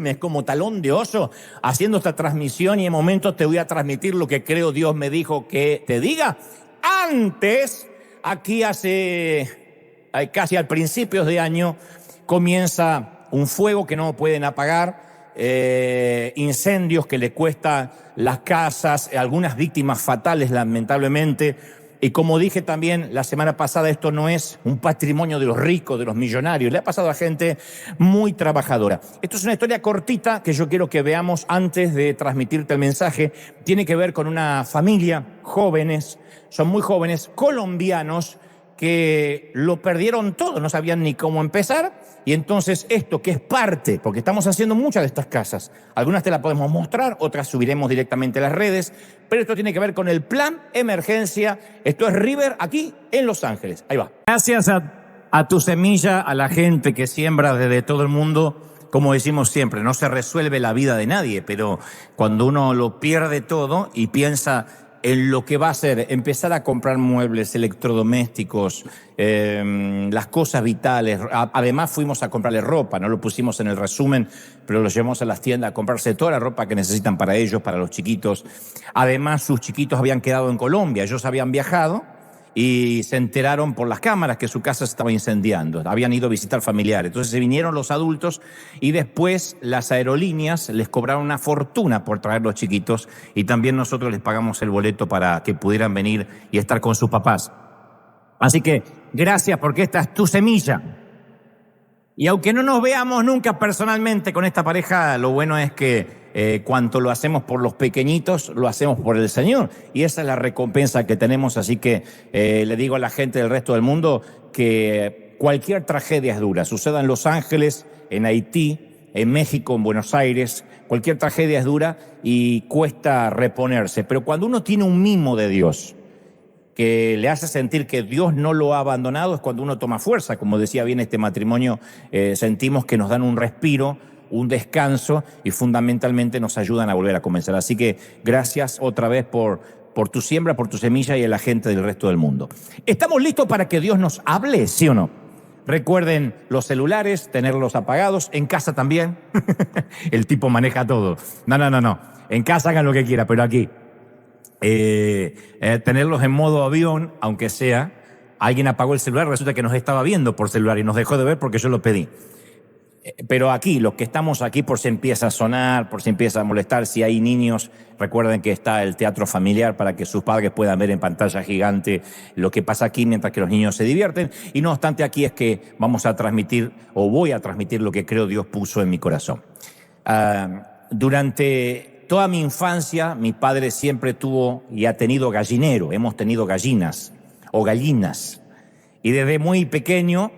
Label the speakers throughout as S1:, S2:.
S1: firmes como talón de oso haciendo esta transmisión, y en momentos te voy a transmitir lo que creo Dios me dijo que te diga. Antes, aquí casi al principios de año, comienza un fuego que no pueden apagar, incendios que le cuestan las casas, algunas víctimas fatales lamentablemente. Y como dije también la semana pasada, esto no es un patrimonio de los ricos, de los millonarios, le ha pasado a gente muy trabajadora. Esto es una historia cortita que yo quiero que veamos antes de transmitirte el mensaje. Tiene que ver con una familia, jóvenes, son muy jóvenes, colombianos, que lo perdieron todo, no sabían ni cómo empezar. Y entonces esto, que es parte, porque estamos haciendo muchas de estas casas, algunas te las podemos mostrar, otras subiremos directamente a las redes, pero esto tiene que ver con el plan emergencia. Esto es River aquí en Los Ángeles. Ahí va. Gracias a tu semilla, a la gente que siembra desde todo el mundo. Como decimos siempre, no se resuelve la vida de nadie, pero cuando uno lo pierde todo y piensa en lo que va a hacer, empezar a comprar muebles, electrodomésticos, las cosas vitales. Además fuimos a comprarle ropa, no lo pusimos en el resumen, pero los llevamos a las tiendas a comprarse toda la ropa que necesitan para ellos, para los chiquitos. Además sus chiquitos habían quedado en Colombia, ellos habían viajado y se enteraron por las cámaras que su casa se estaba incendiando. Habían ido a visitar familiares. Entonces se vinieron los adultos y después las aerolíneas les cobraron una fortuna por traer los chiquitos, y también nosotros les pagamos el boleto para que pudieran venir y estar con sus papás. Así que gracias, porque esta es tu semilla. Y aunque no nos veamos nunca personalmente con esta pareja, lo bueno es que cuanto lo hacemos por los pequeñitos, lo hacemos por el Señor. Y esa es la recompensa que tenemos. Así que le digo a la gente del resto del mundo que cualquier tragedia es dura. Suceda en Los Ángeles, en Haití, en México, en Buenos Aires. Cualquier tragedia es dura y cuesta reponerse. Pero cuando uno tiene un mimo de Dios que le hace sentir que Dios no lo ha abandonado, es cuando uno toma fuerza. Como decía bien este matrimonio, sentimos que nos dan un respiro, un descanso, y fundamentalmente nos ayudan a volver a comenzar. Así que gracias otra vez por tu siembra, por tu semilla, y a la gente del resto del mundo. ¿Estamos listos para que Dios nos hable, sí o no? Recuerden los celulares, tenerlos apagados, en casa también. El tipo maneja todo. No. En casa hagan lo que quiera, pero aquí tenerlos en modo avión, aunque sea. Alguien apagó el celular, resulta que nos estaba viendo por celular y nos dejó de ver porque yo lo pedí. Pero aquí, los que estamos aquí, por si empieza a sonar, por si empieza a molestar, si hay niños, recuerden que está el teatro familiar para que sus padres puedan ver en pantalla gigante lo que pasa aquí mientras que los niños se divierten. Y no obstante, aquí es que vamos a transmitir, o voy a transmitir, lo que creo Dios puso en mi corazón. Durante toda mi infancia, mi padre siempre tuvo y ha tenido gallinero. Hemos tenido gallinas o gallinas. Y desde muy pequeño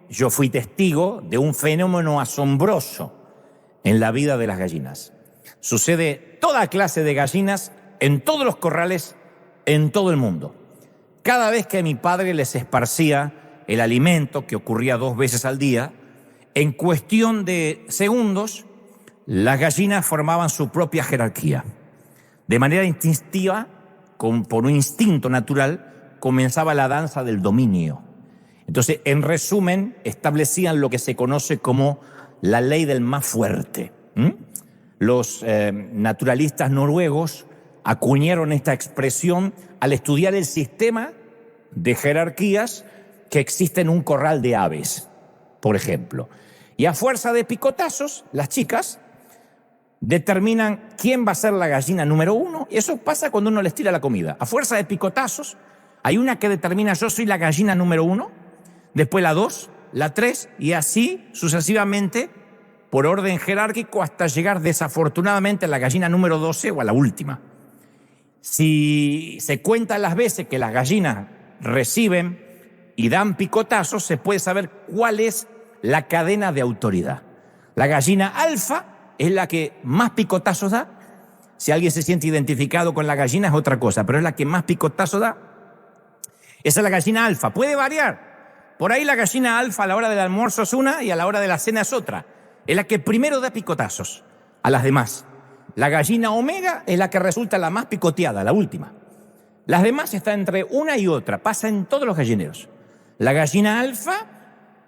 S1: yo fui testigo de un fenómeno asombroso en la vida de las gallinas. Sucede toda clase de gallinas en todos los corrales, en todo el mundo. Cada vez que mi padre les esparcía el alimento, que ocurría 2 veces al día, en cuestión de segundos, las gallinas formaban su propia jerarquía. De manera instintiva, por un instinto natural, comenzaba la danza del dominio. Entonces, en resumen, establecían lo que se conoce como la ley del más fuerte. Los naturalistas noruegos acuñaron esta expresión al estudiar el sistema de jerarquías que existe en un corral de aves, por ejemplo. Y a fuerza de picotazos, las chicas determinan quién va a ser la gallina número 1. Y eso pasa cuando uno les tira la comida. A fuerza de picotazos, hay una que determina: yo soy la gallina número 1. Después la 2, la 3, y así sucesivamente, por orden jerárquico, hasta llegar desafortunadamente a la gallina número 12 o a la última. Si se cuentan las veces que las gallinas reciben y dan picotazos, se puede saber cuál es la cadena de autoridad. La gallina alfa es la que más picotazos da. Si alguien se siente identificado con la gallina es otra cosa, pero es la que más picotazos da. Esa es la gallina alfa. Puede variar. Por ahí la gallina alfa a la hora del almuerzo es una y a la hora de la cena es otra. Es la que primero da picotazos a las demás. La gallina omega es la que resulta la más picoteada, la última. Las demás están entre una y otra, pasa en todos los gallineros. La gallina alfa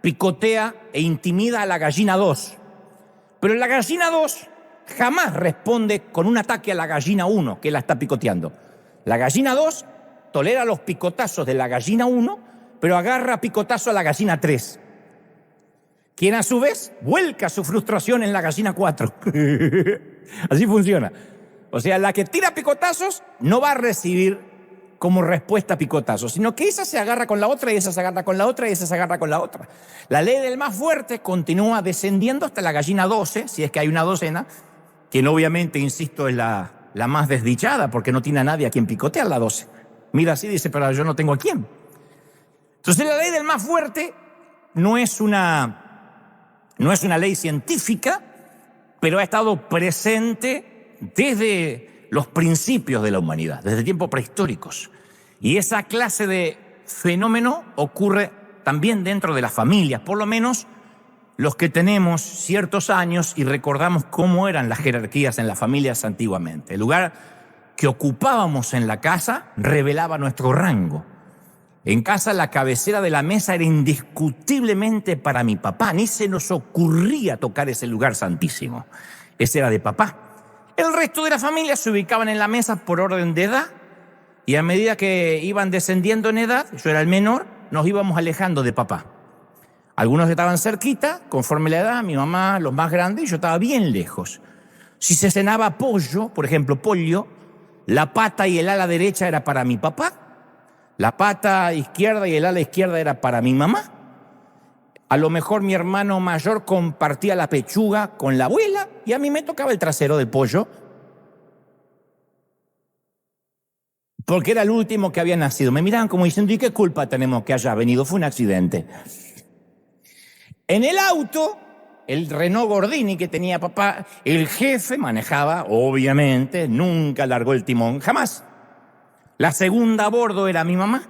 S1: picotea e intimida a la gallina 2. Pero la gallina 2 jamás responde con un ataque a la gallina 1 que la está picoteando. La gallina 2 tolera los picotazos de la gallina 1, pero agarra picotazo a la gallina 3, quien a su vez vuelca su frustración en la gallina 4. Así funciona. O sea, la que tira picotazos no va a recibir como respuesta picotazos, sino que esa se agarra con la otra y esa se agarra con la otra y esa se agarra con la otra. La ley del más fuerte continúa descendiendo hasta la gallina 12, si es que hay una docena, quien obviamente, insisto, es la más desdichada porque no tiene a nadie a quien picotear la 12. Mira así, dice, pero yo no tengo a quién. Entonces la ley del más fuerte no es una ley científica, pero ha estado presente desde los principios de la humanidad, desde tiempos prehistóricos. Y esa clase de fenómeno ocurre también dentro de las familias, por lo menos los que tenemos ciertos años y recordamos cómo eran las jerarquías en las familias antiguamente. El lugar que ocupábamos en la casa revelaba nuestro rango. En casa la cabecera de la mesa era indiscutiblemente para mi papá. Ni se nos ocurría tocar ese lugar santísimo. Ese era de papá. El resto de la familia se ubicaban en la mesa por orden de edad y a medida que iban descendiendo en edad, yo era el menor, nos íbamos alejando de papá. Algunos estaban cerquita, conforme la edad, mi mamá, los más grandes, y yo estaba bien lejos. Si se cenaba pollo, por ejemplo, pollo, la pata y el ala derecha era para mi papá, la pata izquierda y el ala izquierda era para mi mamá. A lo mejor mi hermano mayor compartía la pechuga con la abuela y a mí me tocaba el trasero del pollo porque era el último que había nacido. Me miraban como diciendo, ¿y qué culpa tenemos que haya venido? Fue un accidente. En el auto, el Renault Gordini que tenía papá, el jefe manejaba, obviamente, nunca largó el timón, jamás. La segunda a bordo era mi mamá.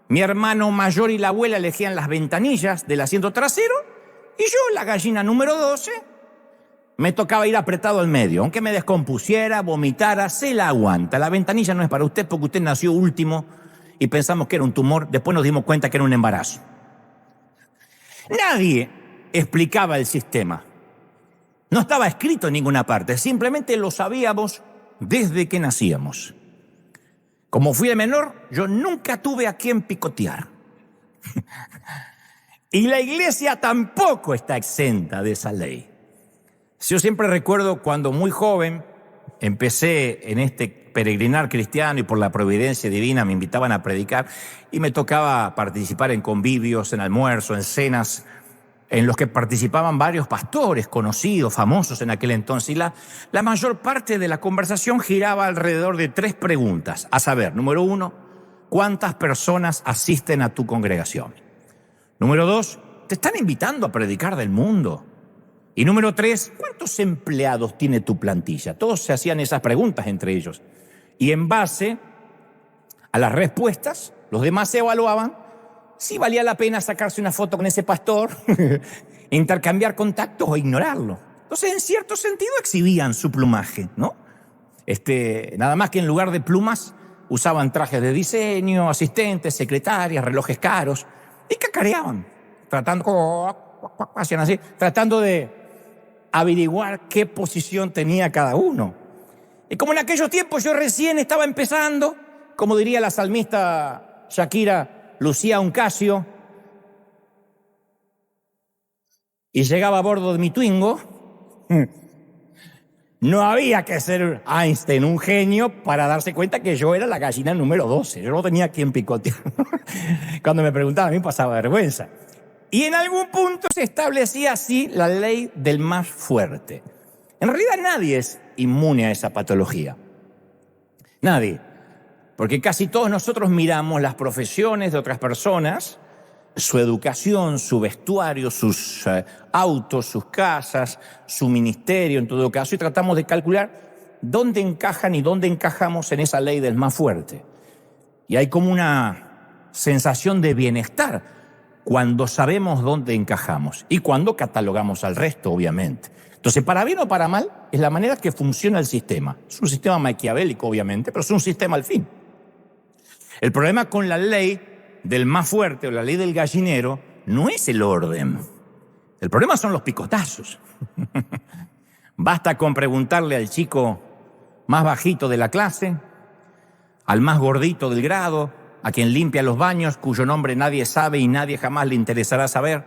S1: Mi hermano mayor y la abuela elegían las ventanillas del asiento trasero y yo, la gallina número 12, me tocaba ir apretado al medio. Aunque me descompusiera, vomitara, se la aguanta. La ventanilla no es para usted porque usted nació último y pensamos que era un tumor. Después nos dimos cuenta que era un embarazo. Nadie explicaba el sistema. No estaba escrito en ninguna parte. Simplemente lo sabíamos desde que nacíamos. Como fui el menor, yo nunca tuve a quien picotear. Y la iglesia tampoco está exenta de esa ley. Yo siempre recuerdo cuando muy joven empecé en este peregrinar cristiano y por la providencia divina me invitaban a predicar y me tocaba participar en convivios, en almuerzos, en cenas, en los que participaban varios pastores conocidos, famosos en aquel entonces. Y la mayor parte de la conversación giraba alrededor de 3 preguntas. A saber, número 1, ¿cuántas personas asisten a tu congregación? Número 2, ¿te están invitando a predicar del mundo? Y número 3, ¿cuántos empleados tiene tu plantilla? Todos se hacían esas preguntas entre ellos. Y en base a las respuestas, los demás se evaluaban si valía la pena sacarse una foto con ese pastor, intercambiar contactos o ignorarlo. Entonces, en cierto sentido, exhibían su plumaje, ¿no? Nada más que en lugar de plumas, usaban trajes de diseño, asistentes, secretarias, relojes caros, y cacareaban, hacían así, tratando de averiguar qué posición tenía cada uno. Y como en aquellos tiempos yo recién estaba empezando, como diría la salmista Shakira, lucía un Casio y llegaba a bordo de mi Twingo, no había que ser Einstein, un genio, para darse cuenta que yo era la gallina número 12. Yo no tenía quien picotear. Cuando me preguntaban, a mí pasaba vergüenza. Y en algún punto se establecía así la ley del más fuerte. En realidad nadie es inmune a esa patología. Nadie. Porque casi todos nosotros miramos las profesiones de otras personas, su educación, su vestuario, sus autos, sus casas, su ministerio en todo caso, y tratamos de calcular dónde encajan y dónde encajamos en esa ley del más fuerte. Y hay como una sensación de bienestar cuando sabemos dónde encajamos y cuando catalogamos al resto, obviamente. Entonces, para bien o para mal, es la manera que funciona el sistema. Es un sistema maquiavélico, obviamente, pero es un sistema al fin. El problema con la ley del más fuerte o la ley del gallinero no es el orden. El problema son los picotazos. Basta con preguntarle al chico más bajito de la clase, al más gordito del grado, a quien limpia los baños, cuyo nombre nadie sabe y nadie jamás le interesará saber.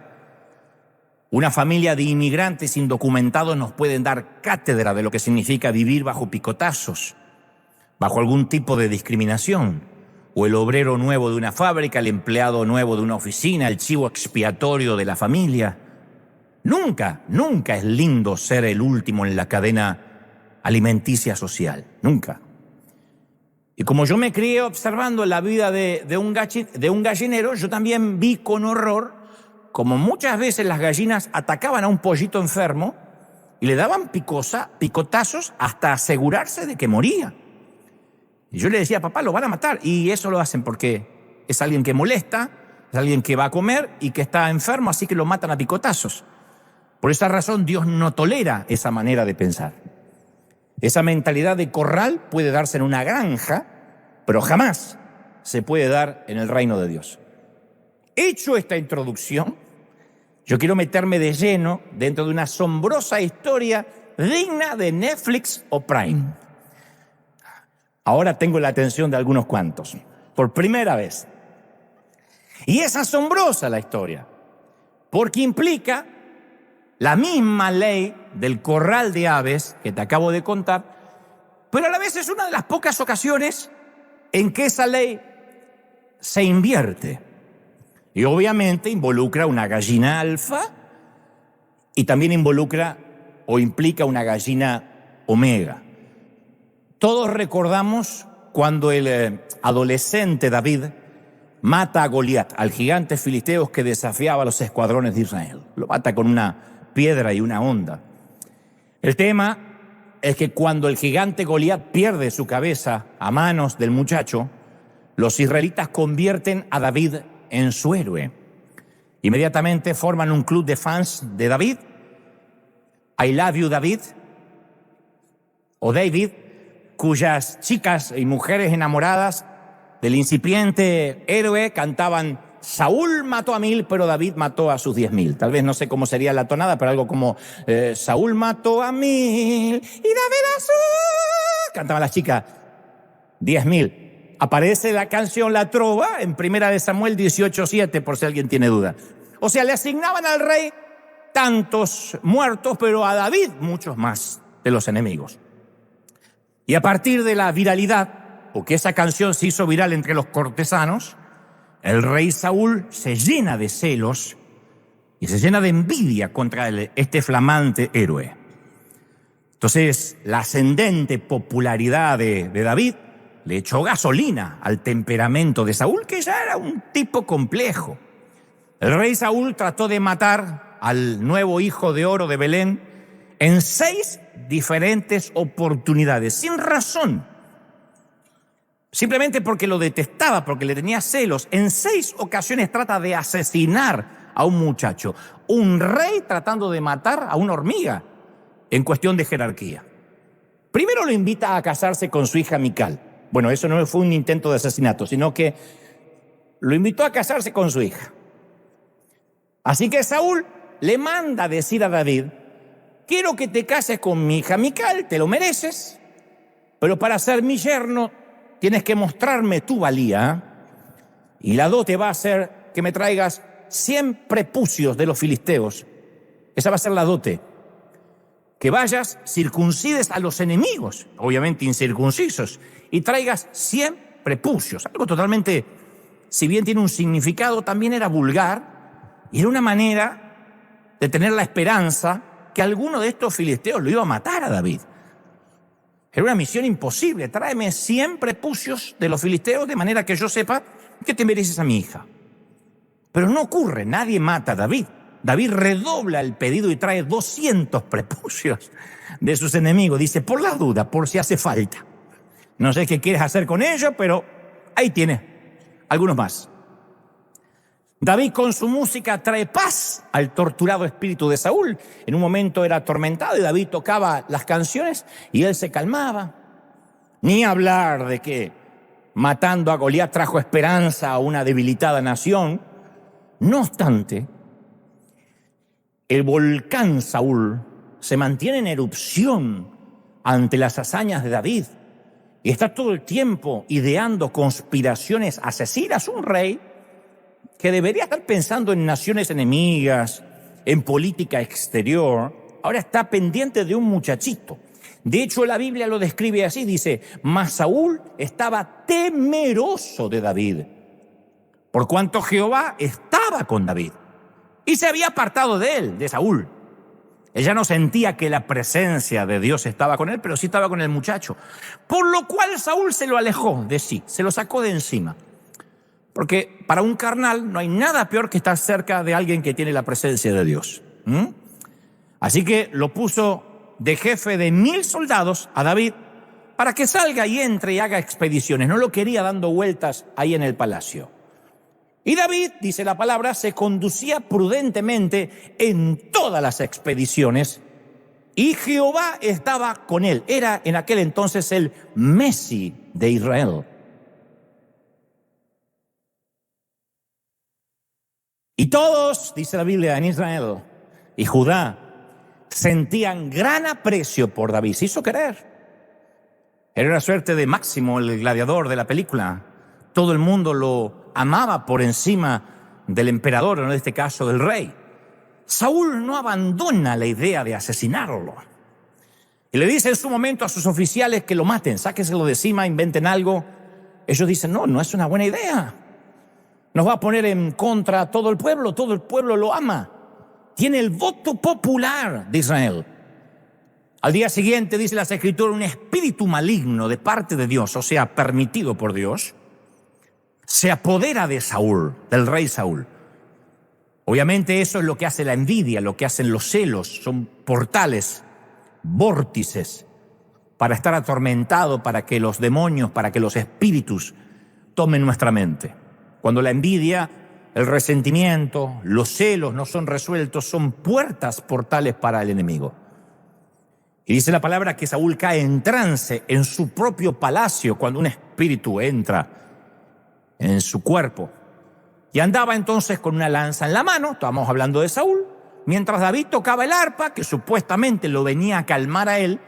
S1: Una familia de inmigrantes indocumentados nos pueden dar cátedra de lo que significa vivir bajo picotazos, bajo algún tipo de discriminación, o el obrero nuevo de una fábrica, el empleado nuevo de una oficina, el chivo expiatorio de la familia. Nunca es lindo ser el último en la cadena alimenticia social, nunca. Y como yo me crié observando la vida de un gallinero, yo también vi con horror como muchas veces las gallinas atacaban a un pollito enfermo y le daban picotazos hasta asegurarse de que moría. Y yo le decía, papá, lo van a matar. Y eso lo hacen porque es alguien que molesta, es alguien que va a comer y que está enfermo, así que lo matan a picotazos. Por esa razón Dios no tolera esa manera de pensar. Esa mentalidad de corral puede darse en una granja, pero jamás se puede dar en el reino de Dios. Hecho esta introducción, yo quiero meterme de lleno dentro de una asombrosa historia digna de Netflix o Prime. Ahora tengo la atención de algunos cuantos, por primera vez. Y es asombrosa la historia, porque implica la misma ley del corral de aves que te acabo de contar, pero a la vez es una de las pocas ocasiones en que esa ley se invierte. Y obviamente involucra una gallina alfa y también involucra o implica una gallina omega. Todos recordamos cuando el adolescente David mata a Goliat, al gigante filisteo que desafiaba a los escuadrones de Israel. Lo mata con una piedra y una honda. El tema es que cuando el gigante Goliat pierde su cabeza a manos del muchacho, los israelitas convierten a David en su héroe. Inmediatamente forman un club de fans de David, I Love You David, o David, cuyas chicas y mujeres enamoradas del incipiente héroe cantaban: Saúl mató a 1000, pero David mató a sus 10.000. Tal vez no sé cómo sería la tonada, pero algo como Saúl mató a 1000 y David a sus... Cantaban las chicas 10.000. Aparece la canción La Trova en 1 Samuel 18:7, por si alguien tiene duda. O sea, le asignaban al rey tantos muertos, pero a David muchos más de los enemigos. Y a partir de la viralidad, o que esa canción se hizo viral entre los cortesanos, el rey Saúl se llena de celos y se llena de envidia contra este flamante héroe. Entonces, la ascendente popularidad de David le echó gasolina al temperamento de Saúl, que ya era un tipo complejo. El rey Saúl trató de matar al nuevo hijo de oro de Belén en 6 diferentes oportunidades, sin razón. Simplemente porque lo detestaba, porque le tenía celos. En 6 ocasiones trata de asesinar a un muchacho. Un rey tratando de matar a una hormiga en cuestión de jerarquía. Primero lo invita a casarse con su hija Mical. Bueno, eso no fue un intento de asesinato, sino que lo invitó a casarse con su hija. Así que Saúl le manda a decir a David: quiero que te cases con mi hija Mical, te lo mereces, pero para ser mi yerno tienes que mostrarme tu valía, y la dote va a ser que me traigas 100 prepucios de los filisteos. Esa va a ser la dote. Que vayas, circuncides a los enemigos, obviamente incircuncisos, y traigas 100 prepucios. Algo totalmente, si bien tiene un significado, también era vulgar, y era una manera de tener la esperanza que alguno de estos filisteos lo iba a matar a David. Era una misión imposible. Tráeme 100 prepucios de los filisteos de manera que yo sepa que te mereces a mi hija. Pero no ocurre, nadie mata a David. David redobla el pedido y trae 200 prepucios de sus enemigos. Dice, por la duda, por si hace falta. No sé qué quieres hacer con ellos, pero ahí tienes algunos más. David con su música trae paz al torturado espíritu de Saúl. En un momento era atormentado y David tocaba las canciones y él se calmaba. Ni hablar de que matando a Goliat trajo esperanza a una debilitada nación. No obstante, El volcán Saúl se mantiene en erupción ante las hazañas de David y está todo el tiempo ideando conspiraciones asesinas. Un rey que debería estar pensando en naciones enemigas, en política exterior, ahora está pendiente de un muchachito. De hecho, la Biblia lo describe así, dice, mas Saúl estaba temeroso de David, por cuanto Jehová estaba con David y se había apartado de él, de Saúl. Ella no sentía que la presencia de Dios estaba con él, pero sí estaba con el muchacho. Por lo cual Saúl se lo alejó de sí, se lo sacó de encima. Porque para un carnal no hay nada peor que estar cerca de alguien que tiene la presencia de Dios. Así que lo puso de jefe de 1000 soldados a David para que salga y entre y haga expediciones. No lo quería dando vueltas ahí en el palacio. Y David, dice la palabra, se conducía prudentemente en todas las expediciones y Jehová estaba con él. Era en aquel entonces el Messi de Israel. Y todos, dice la Biblia, en Israel y Judá sentían gran aprecio por David. Se hizo querer. Era una suerte de Máximo, el gladiador de la película. Todo el mundo lo amaba por encima del emperador, en este caso del rey. Saúl no abandona la idea de asesinarlo. Y le dice en su momento a sus oficiales que lo maten, sáquenselo de encima, inventen algo. Ellos dicen, no es una buena idea. Nos va a poner en contra a todo el pueblo lo ama. Tiene el voto popular de Israel. Al día siguiente, dice las Escrituras, un espíritu maligno de parte de Dios, o sea, permitido por Dios, se apodera de Saúl, del rey Saúl. Obviamente eso es lo que hace la envidia, lo que hacen los celos, son portales, vórtices, para estar atormentado, para que los demonios, para que los espíritus tomen nuestra mente. Cuando la envidia, el resentimiento, los celos no son resueltos, son puertas, portales para el enemigo. Y dice la palabra que Saúl cae en trance en su propio palacio cuando un espíritu entra en su cuerpo. Y andaba entonces con una lanza en la mano, estábamos hablando de Saúl, mientras David tocaba el arpa, que supuestamente lo venía a calmar a él,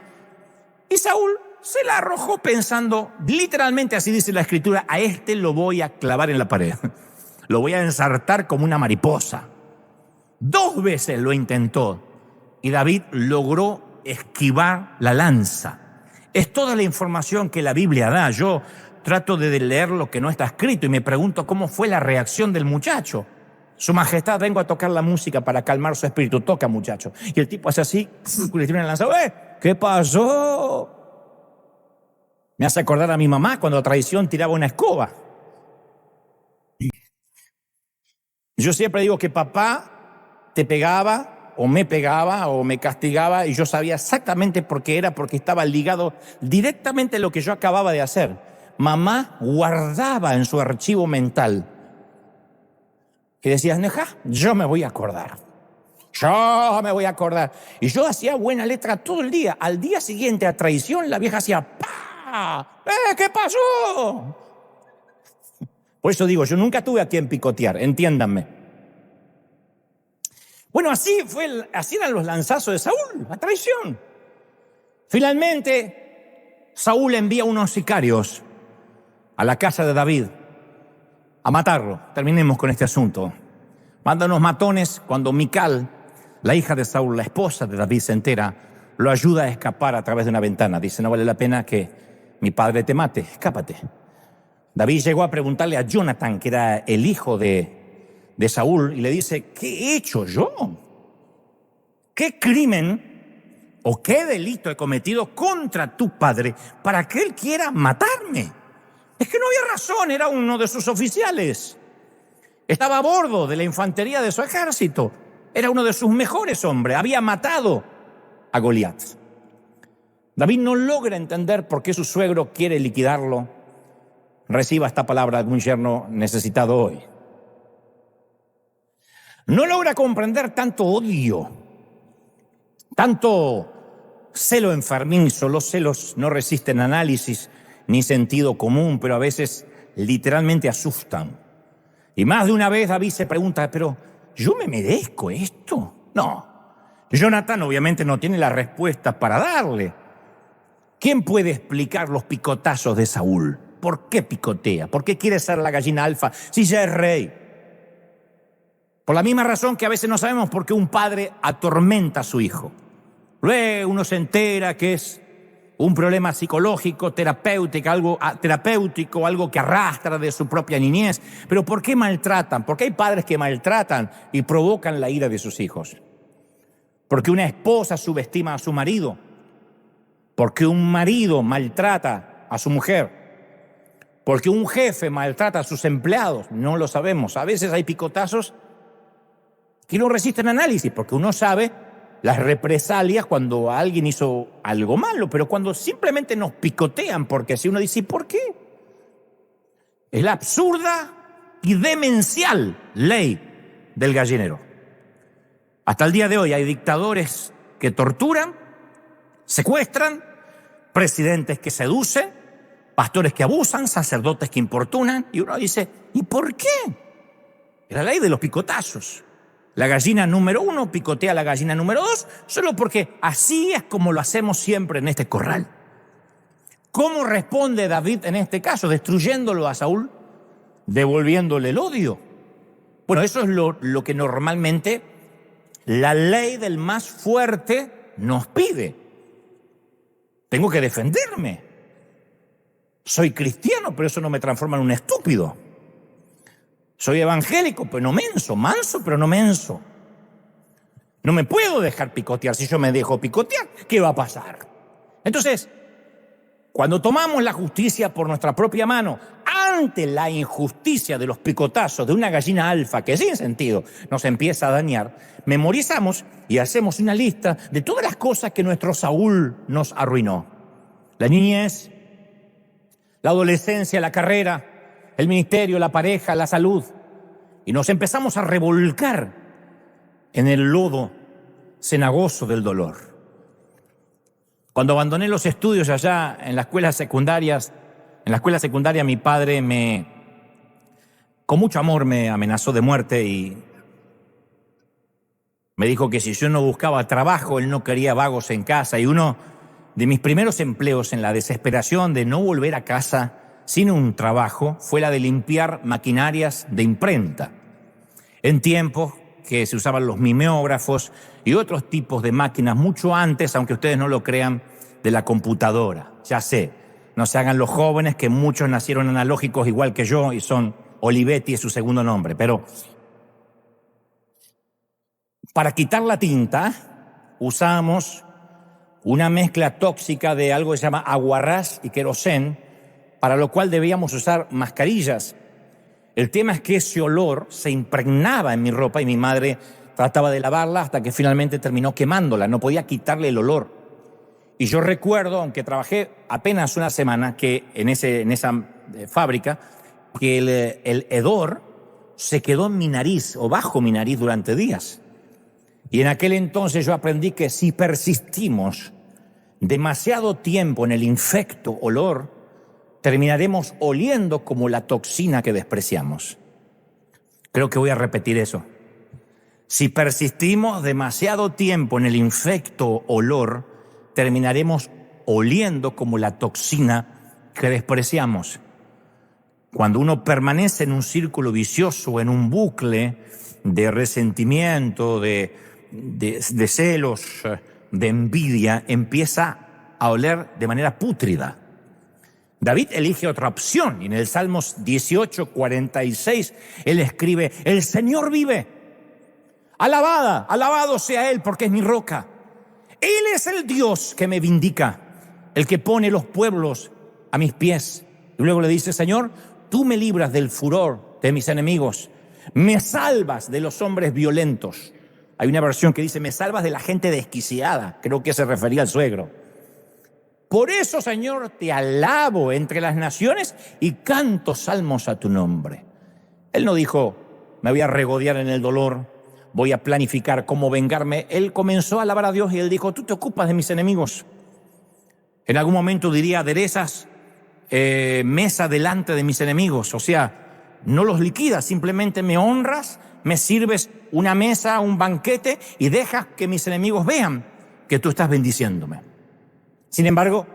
S1: y Saúl se la arrojó pensando, literalmente así dice la Escritura, a este lo voy a clavar en la pared, lo voy a ensartar como una mariposa. 2 veces lo intentó y David logró esquivar la lanza. Es toda la información que la Biblia da. Yo trato de leer lo que no está escrito y me pregunto cómo fue la reacción del muchacho. Su majestad, vengo a tocar la música para calmar su espíritu. Toca, muchacho. Y el tipo hace así, le tira una lanza. ¿Qué pasó? Me hace acordar a mi mamá cuando a traición tiraba una escoba. Yo siempre digo que papá te pegaba o me castigaba y yo sabía exactamente por qué era, porque estaba ligado directamente a lo que yo acababa de hacer. Mamá guardaba en su archivo mental que decías, yo me voy a acordar. Yo me voy a acordar. Y yo hacía buena letra todo el día. Al día siguiente, a traición, la vieja hacía ¡pah! ¿Qué pasó? Por eso digo, yo nunca tuve a quien picotear, entiéndanme. Bueno, así eran los lanzazos de Saúl, a traición. Finalmente, Saúl envía unos sicarios a la casa de David a matarlo. Terminemos con este asunto. Manda unos matones cuando Mical, la hija de Saúl, la esposa de David, se entera, lo ayuda a escapar a través de una ventana. Dice, no vale la pena que mi padre te mate, escápate. David llegó a preguntarle a Jonatán, que era el hijo de Saúl, y le dice, ¿qué he hecho yo? ¿Qué crimen o qué delito he cometido contra tu padre para que él quiera matarme? Es que no había razón, era uno de sus oficiales. Estaba a bordo de la infantería de su ejército. Era uno de sus mejores hombres. Había matado a Goliat. David no logra entender por qué su suegro quiere liquidarlo. Reciba esta palabra de un yerno necesitado hoy. No logra comprender tanto odio, tanto celo enfermizo. Los celos no resisten análisis ni sentido común, pero a veces literalmente asustan. Y más de una vez David se pregunta, pero ¿yo me merezco esto? No. Jonatán obviamente no tiene la respuesta para darle. ¿Quién puede explicar los picotazos de Saúl? ¿Por qué picotea? ¿Por qué quiere ser la gallina alfa si ya es rey? Por la misma razón que a veces no sabemos por qué un padre atormenta a su hijo. Luego uno se entera que es un problema psicológico, terapéutico, algo que arrastra de su propia niñez. Pero ¿por qué maltratan? ¿Por qué hay padres que maltratan y provocan la ira de sus hijos? Porque una esposa subestima a su marido. Porque un marido maltrata a su mujer. Porque un jefe maltrata a sus empleados. No lo sabemos. A veces hay picotazos que no resisten análisis, porque uno sabe las represalias cuando alguien hizo algo malo, pero cuando simplemente nos picotean, porque si uno dice, ¿por qué? Es la absurda y demencial ley del gallinero. Hasta el día de hoy hay dictadores que torturan, secuestran, presidentes que seducen, pastores que abusan, sacerdotes que importunan, y uno dice, ¿y por qué? Es la ley de los picotazos. La gallina número 1 picotea a la gallina número 2, solo porque así es como lo hacemos siempre en este corral. ¿Cómo responde David en este caso? Destruyéndolo a Saúl, devolviéndole el odio. Bueno, eso es lo que normalmente la ley del más fuerte nos pide. Tengo que defenderme. Soy cristiano, pero eso no me transforma en un estúpido. Soy evangélico, pero no menso, manso, pero no menso. No me puedo dejar picotear. Si yo me dejo picotear, ¿qué va a pasar? Entonces, cuando tomamos la justicia por nuestra propia mano, ante la injusticia de los picotazos de una gallina alfa que sin sentido nos empieza a dañar, memorizamos y hacemos una lista de todas las cosas que nuestro Saúl nos arruinó. La niñez, la adolescencia, la carrera, el ministerio, la pareja, la salud. Y nos empezamos a revolcar en el lodo cenagoso del dolor. Cuando abandoné los estudios allá en la escuela secundaria, mi padre con mucho amor me amenazó de muerte y me dijo que si yo no buscaba trabajo, él no quería vagos en casa. Y uno de mis primeros empleos en la desesperación de no volver a casa sin un trabajo fue la de limpiar maquinarias de imprenta. En tiempos que se usaban los mimeógrafos y otros tipos de máquinas mucho antes, aunque ustedes no lo crean, de la computadora. Ya sé, no se hagan los jóvenes que muchos nacieron analógicos igual que yo y son Olivetti es su segundo nombre, pero para quitar la tinta usamos una mezcla tóxica de algo que se llama aguarrás y querosén, para lo cual debíamos usar mascarillas. El tema es que ese olor se impregnaba en mi ropa y mi madre trataba de lavarla hasta que finalmente terminó quemándola. No podía quitarle el olor. Y yo recuerdo, aunque trabajé apenas una semana que en esa fábrica, que el hedor se quedó en mi nariz o bajo mi nariz durante días. Y en aquel entonces yo aprendí que si persistimos demasiado tiempo en el infecto olor, terminaremos oliendo como la toxina que despreciamos. Creo que voy a repetir eso. Si persistimos demasiado tiempo en el infecto olor, terminaremos oliendo como la toxina que despreciamos. Cuando uno permanece en un círculo vicioso, en un bucle de resentimiento, de celos, de envidia, empieza a oler de manera pútrida. David elige otra opción y en el Salmos 18:46 él escribe: el Señor vive, alabado sea Él porque es mi roca. Él es el Dios que me vindica, el que pone los pueblos a mis pies. Y luego le dice: Señor, tú me libras del furor de mis enemigos, me salvas de los hombres violentos. Hay una versión que dice: me salvas de la gente desquiciada. Creo que se refería al suegro. Por eso, Señor, te alabo entre las naciones y canto salmos a tu nombre. Él no dijo: me voy a regodear en el dolor, voy a planificar cómo vengarme. Él comenzó a alabar a Dios y él dijo: tú te ocupas de mis enemigos. En algún momento diría: aderezas mesa delante de mis enemigos. O sea, no los liquidas, simplemente me honras, me sirves una mesa, un banquete, y dejas que mis enemigos vean que tú estás bendiciéndome. Sin embargo,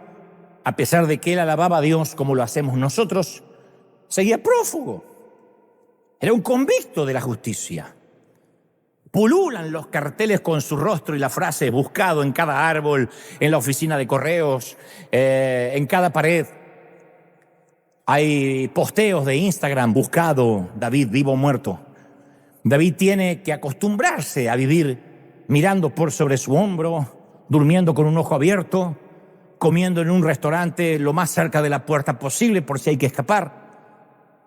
S1: a pesar de que él alababa a Dios como lo hacemos nosotros, seguía prófugo. Era un convicto de la justicia. Pululan los carteles con su rostro y la frase buscado en cada árbol, en la oficina de correos, en cada pared. Hay posteos de Instagram: buscado David, vivo o muerto. David tiene que acostumbrarse a vivir mirando por sobre su hombro, durmiendo con un ojo abierto, comiendo en un restaurante lo más cerca de la puerta posible por si hay que escapar.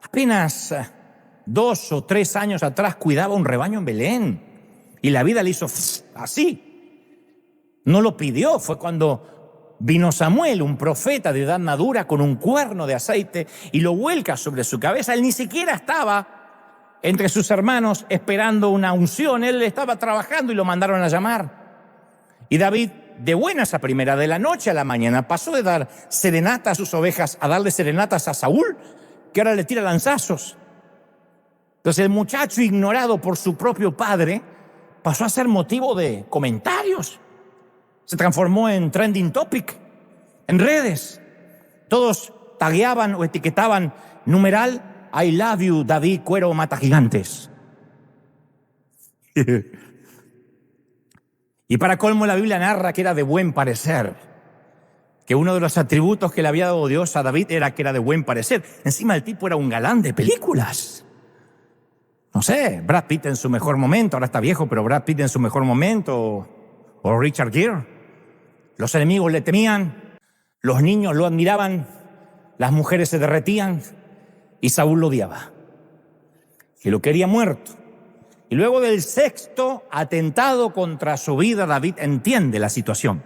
S1: Apenas 2 o 3 años atrás cuidaba un rebaño en Belén y la vida le hizo así. No lo pidió, fue cuando vino Samuel, un profeta de edad madura, con un cuerno de aceite y lo vuelca sobre su cabeza. Él ni siquiera estaba entre sus hermanos esperando una unción, él estaba trabajando y lo mandaron a llamar. Y David, de buenas a primera, de la noche a la mañana, pasó de dar serenata a sus ovejas a darle serenatas a Saúl, que ahora le tira lanzazos. Entonces el muchacho, ignorado por su propio padre, pasó a ser motivo de comentarios. Se transformó en trending topic en redes. Todos tagueaban o etiquetaban numeral I love you, David Cuero mata gigantes. Y para colmo, la Biblia narra que era de buen parecer, que uno de los atributos que le había dado Dios a David era que era de buen parecer. Encima el tipo era un galán de películas. No sé, Brad Pitt en su mejor momento, ahora está viejo, pero Brad Pitt en su mejor momento, o Richard Gere. Los enemigos le temían, los niños lo admiraban, las mujeres se derretían y Saúl lo odiaba y lo quería muerto. Y luego del 6º atentado contra su vida, David entiende la situación.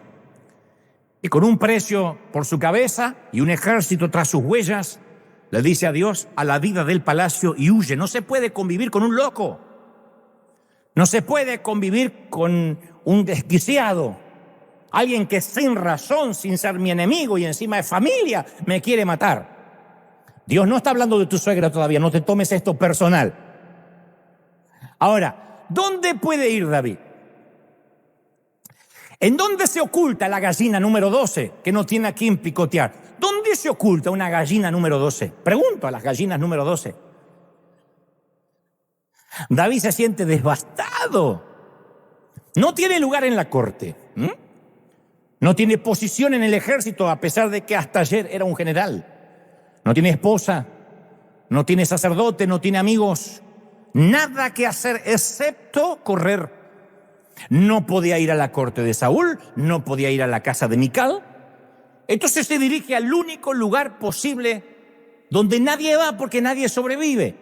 S1: Y con un precio por su cabeza y un ejército tras sus huellas, le dice adiós a la vida del palacio y huye. No se puede convivir con un loco. No se puede convivir con un desquiciado. Alguien que sin razón, sin ser mi enemigo y encima de familia, me quiere matar. Dios no está hablando de tu suegra todavía, no te tomes esto personal. Ahora, ¿dónde puede ir David? ¿En dónde se oculta la gallina número 12 que no tiene a quién picotear? ¿Dónde se oculta una gallina número 12? Pregunto a las gallinas número 12. David se siente devastado. No tiene lugar en la corte. No tiene posición en el ejército, a pesar de que hasta ayer era un general. No tiene esposa, no tiene sacerdote, no tiene amigos. Nada que hacer excepto correr. No podía ir a la corte de Saúl, no podía ir a la casa de Mical. Entonces se dirige al único lugar posible donde nadie va porque nadie sobrevive.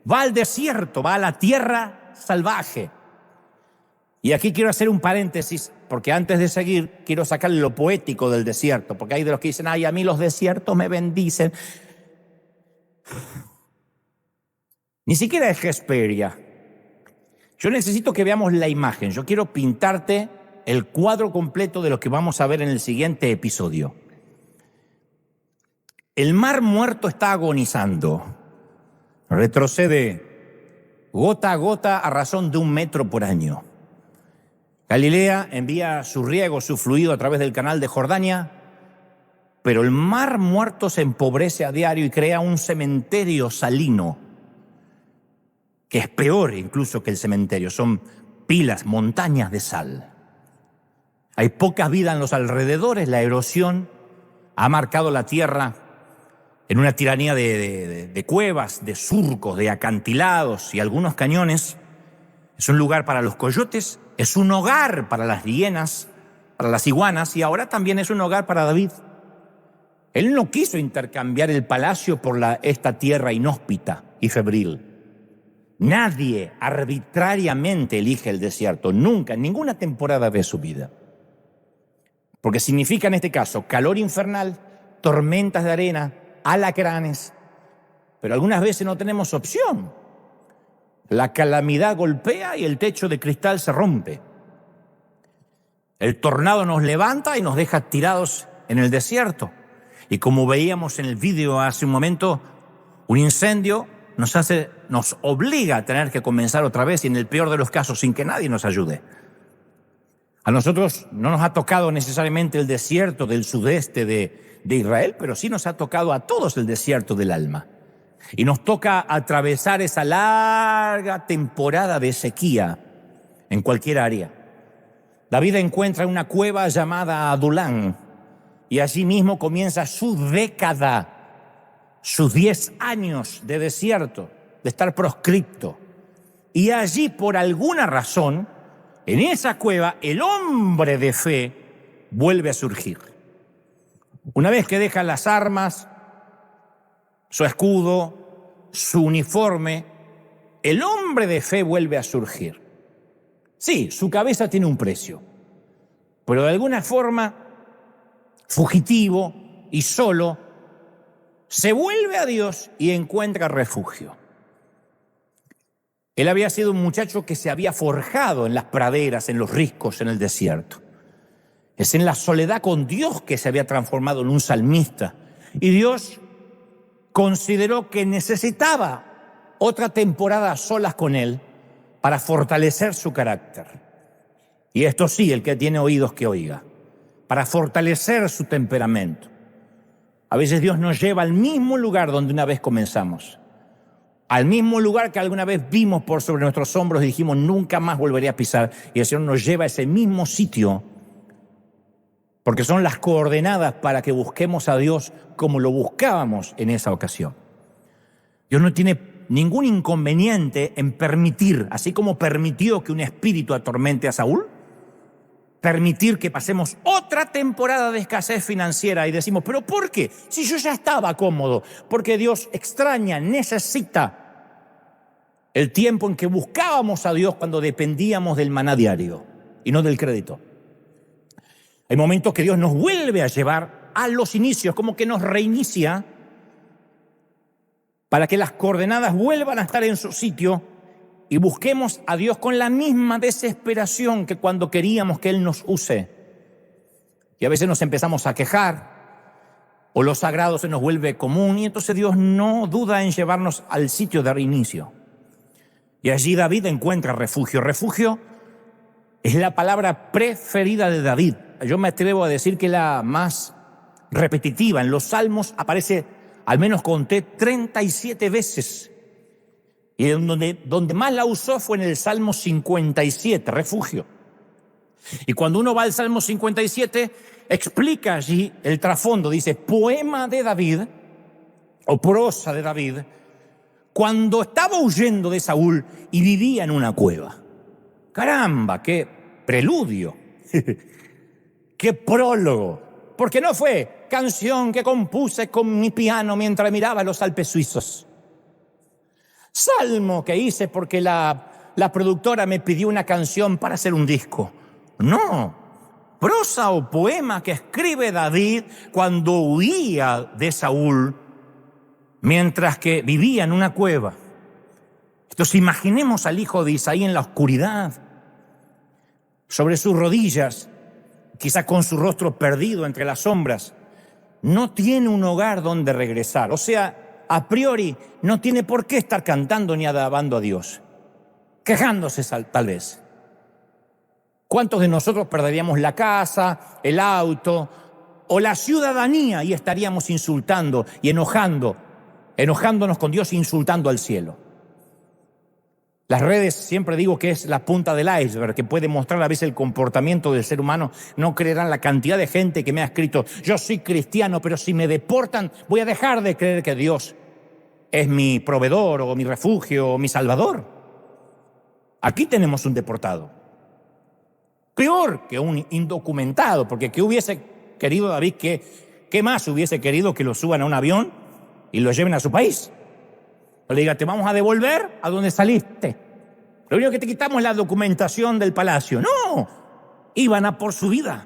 S1: Va al desierto, va a la tierra salvaje. Y aquí quiero hacer un paréntesis, porque antes de seguir quiero sacar lo poético del desierto, porque hay de los que dicen, ay, a mí los desiertos me bendicen. Ni siquiera es Hesperia. Yo necesito que veamos la imagen. Yo quiero pintarte el cuadro completo de lo que vamos a ver en el siguiente episodio. El mar Muerto está agonizando. Retrocede gota a gota a razón de 1 metro por año. Galilea envía su riego, su fluido a través del canal de Jordania, pero el mar Muerto se empobrece a diario y crea un cementerio salino, que es peor incluso que el cementerio. Son pilas, montañas de sal. Hay poca vida en los alrededores. La erosión ha marcado la tierra en una tiranía de cuevas, de surcos, de acantilados y algunos cañones. Es un lugar para los coyotes, es un hogar para las hienas, para las iguanas, y ahora también es un hogar para David. Él no quiso intercambiar el palacio por esta tierra inhóspita y febril. Nadie arbitrariamente elige el desierto, nunca, en ninguna temporada de su vida. Porque significa en este caso calor infernal, tormentas de arena, alacranes, pero algunas veces no tenemos opción. La calamidad golpea y el techo de cristal se rompe. El tornado nos levanta y nos deja tirados en el desierto. Y como veíamos en el vídeo hace un momento, un incendio nos obliga a tener que comenzar otra vez y en el peor de los casos sin que nadie nos ayude. A nosotros no nos ha tocado necesariamente el desierto del sudeste de Israel, pero sí nos ha tocado a todos el desierto del alma. Y nos toca atravesar esa larga temporada de sequía en cualquier área. David encuentra una cueva llamada Adulán y allí mismo comienza su década, sus 10 años de desierto, de estar proscripto. Y allí, por alguna razón, en esa cueva, el hombre de fe vuelve a surgir. Una vez que deja las armas, su escudo, su uniforme, el hombre de fe vuelve a surgir. Sí, su cabeza tiene un precio, pero de alguna forma, fugitivo y solo, se vuelve a Dios y encuentra refugio. Él había sido un muchacho que se había forjado en las praderas, en los riscos, en el desierto. Es en la soledad con Dios que se había transformado en un salmista. Y Dios consideró que necesitaba otra temporada a solas con él para fortalecer su carácter. Y esto sí, el que tiene oídos que oiga, para fortalecer su temperamento. A veces Dios nos lleva al mismo lugar donde una vez comenzamos, al mismo lugar que alguna vez vimos por sobre nuestros hombros y dijimos nunca más volveré a pisar, y el Señor nos lleva a ese mismo sitio porque son las coordenadas para que busquemos a Dios como lo buscábamos en esa ocasión. Dios no tiene ningún inconveniente en permitir, así como permitió que un espíritu atormente a Saúl, permitir que pasemos otra temporada de escasez financiera y decimos, ¿pero por qué? Si yo ya estaba cómodo, porque Dios extraña, necesita el tiempo en que buscábamos a Dios cuando dependíamos del maná diario y no del crédito. Hay momentos que Dios nos vuelve a llevar a los inicios, como que nos reinicia para que las coordenadas vuelvan a estar en su sitio y busquemos a Dios con la misma desesperación que cuando queríamos que Él nos use. Y a veces nos empezamos a quejar o lo sagrado se nos vuelve común y entonces Dios no duda en llevarnos al sitio de reinicio. Y allí David encuentra refugio. Refugio es la palabra preferida de David. Yo me atrevo a decir que la más repetitiva. En los Salmos aparece, al menos conté, 37 veces. Y donde más la usó fue en el Salmo 57, refugio. Y cuando uno va al Salmo 57, explica allí el trasfondo. Dice, poema de David, o prosa de David, cuando estaba huyendo de Saúl y vivía en una cueva. Caramba, qué preludio, qué prólogo. Porque no fue canción que compuse con mi piano mientras miraba los Alpes suizos. Salmo que hice porque la productora me pidió una canción para hacer un disco. No, prosa o poema que escribe David cuando huía de Saúl mientras que vivía en una cueva. Entonces imaginemos al hijo de Isaí en la oscuridad, sobre sus rodillas, quizá con su rostro perdido entre las sombras. No tiene un hogar donde regresar. O sea, a priori no tiene por qué estar cantando ni alabando a Dios, quejándose tal vez. ¿Cuántos de nosotros perderíamos la casa, el auto o la ciudadanía y estaríamos insultando y enojándonos con Dios e insultando al cielo? Las redes, siempre digo que es la punta del iceberg, que puede mostrar a veces el comportamiento del ser humano. No creerán la cantidad de gente que me ha escrito, yo soy cristiano, pero si me deportan voy a dejar de creer que Dios es mi proveedor o mi refugio o mi salvador. Aquí tenemos un deportado. Peor que un indocumentado, porque ¿qué hubiese querido David? ¿Qué más hubiese querido que lo suban a un avión y lo lleven a su país? O le diga, te vamos a devolver a donde saliste. Lo único que te quitamos es la documentación del palacio. No, iban a por su vida.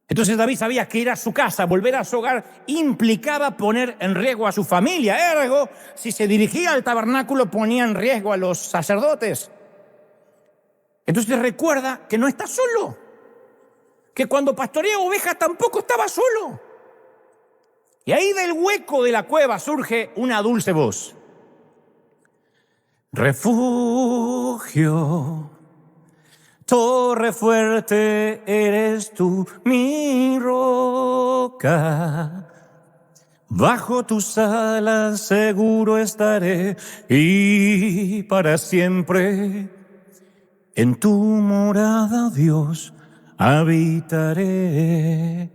S1: Entonces David sabía que ir a su casa, volver a su hogar, implicaba poner en riesgo a su familia. Ergo, si se dirigía al tabernáculo, ponía en riesgo a los sacerdotes. Entonces recuerda que no está solo, que cuando pastorea ovejas tampoco estaba solo. Y ahí del hueco de la cueva surge una dulce voz. Refugio, torre fuerte eres tú, mi roca. Bajo tus alas seguro estaré y para siempre en tu morada, Dios, habitaré.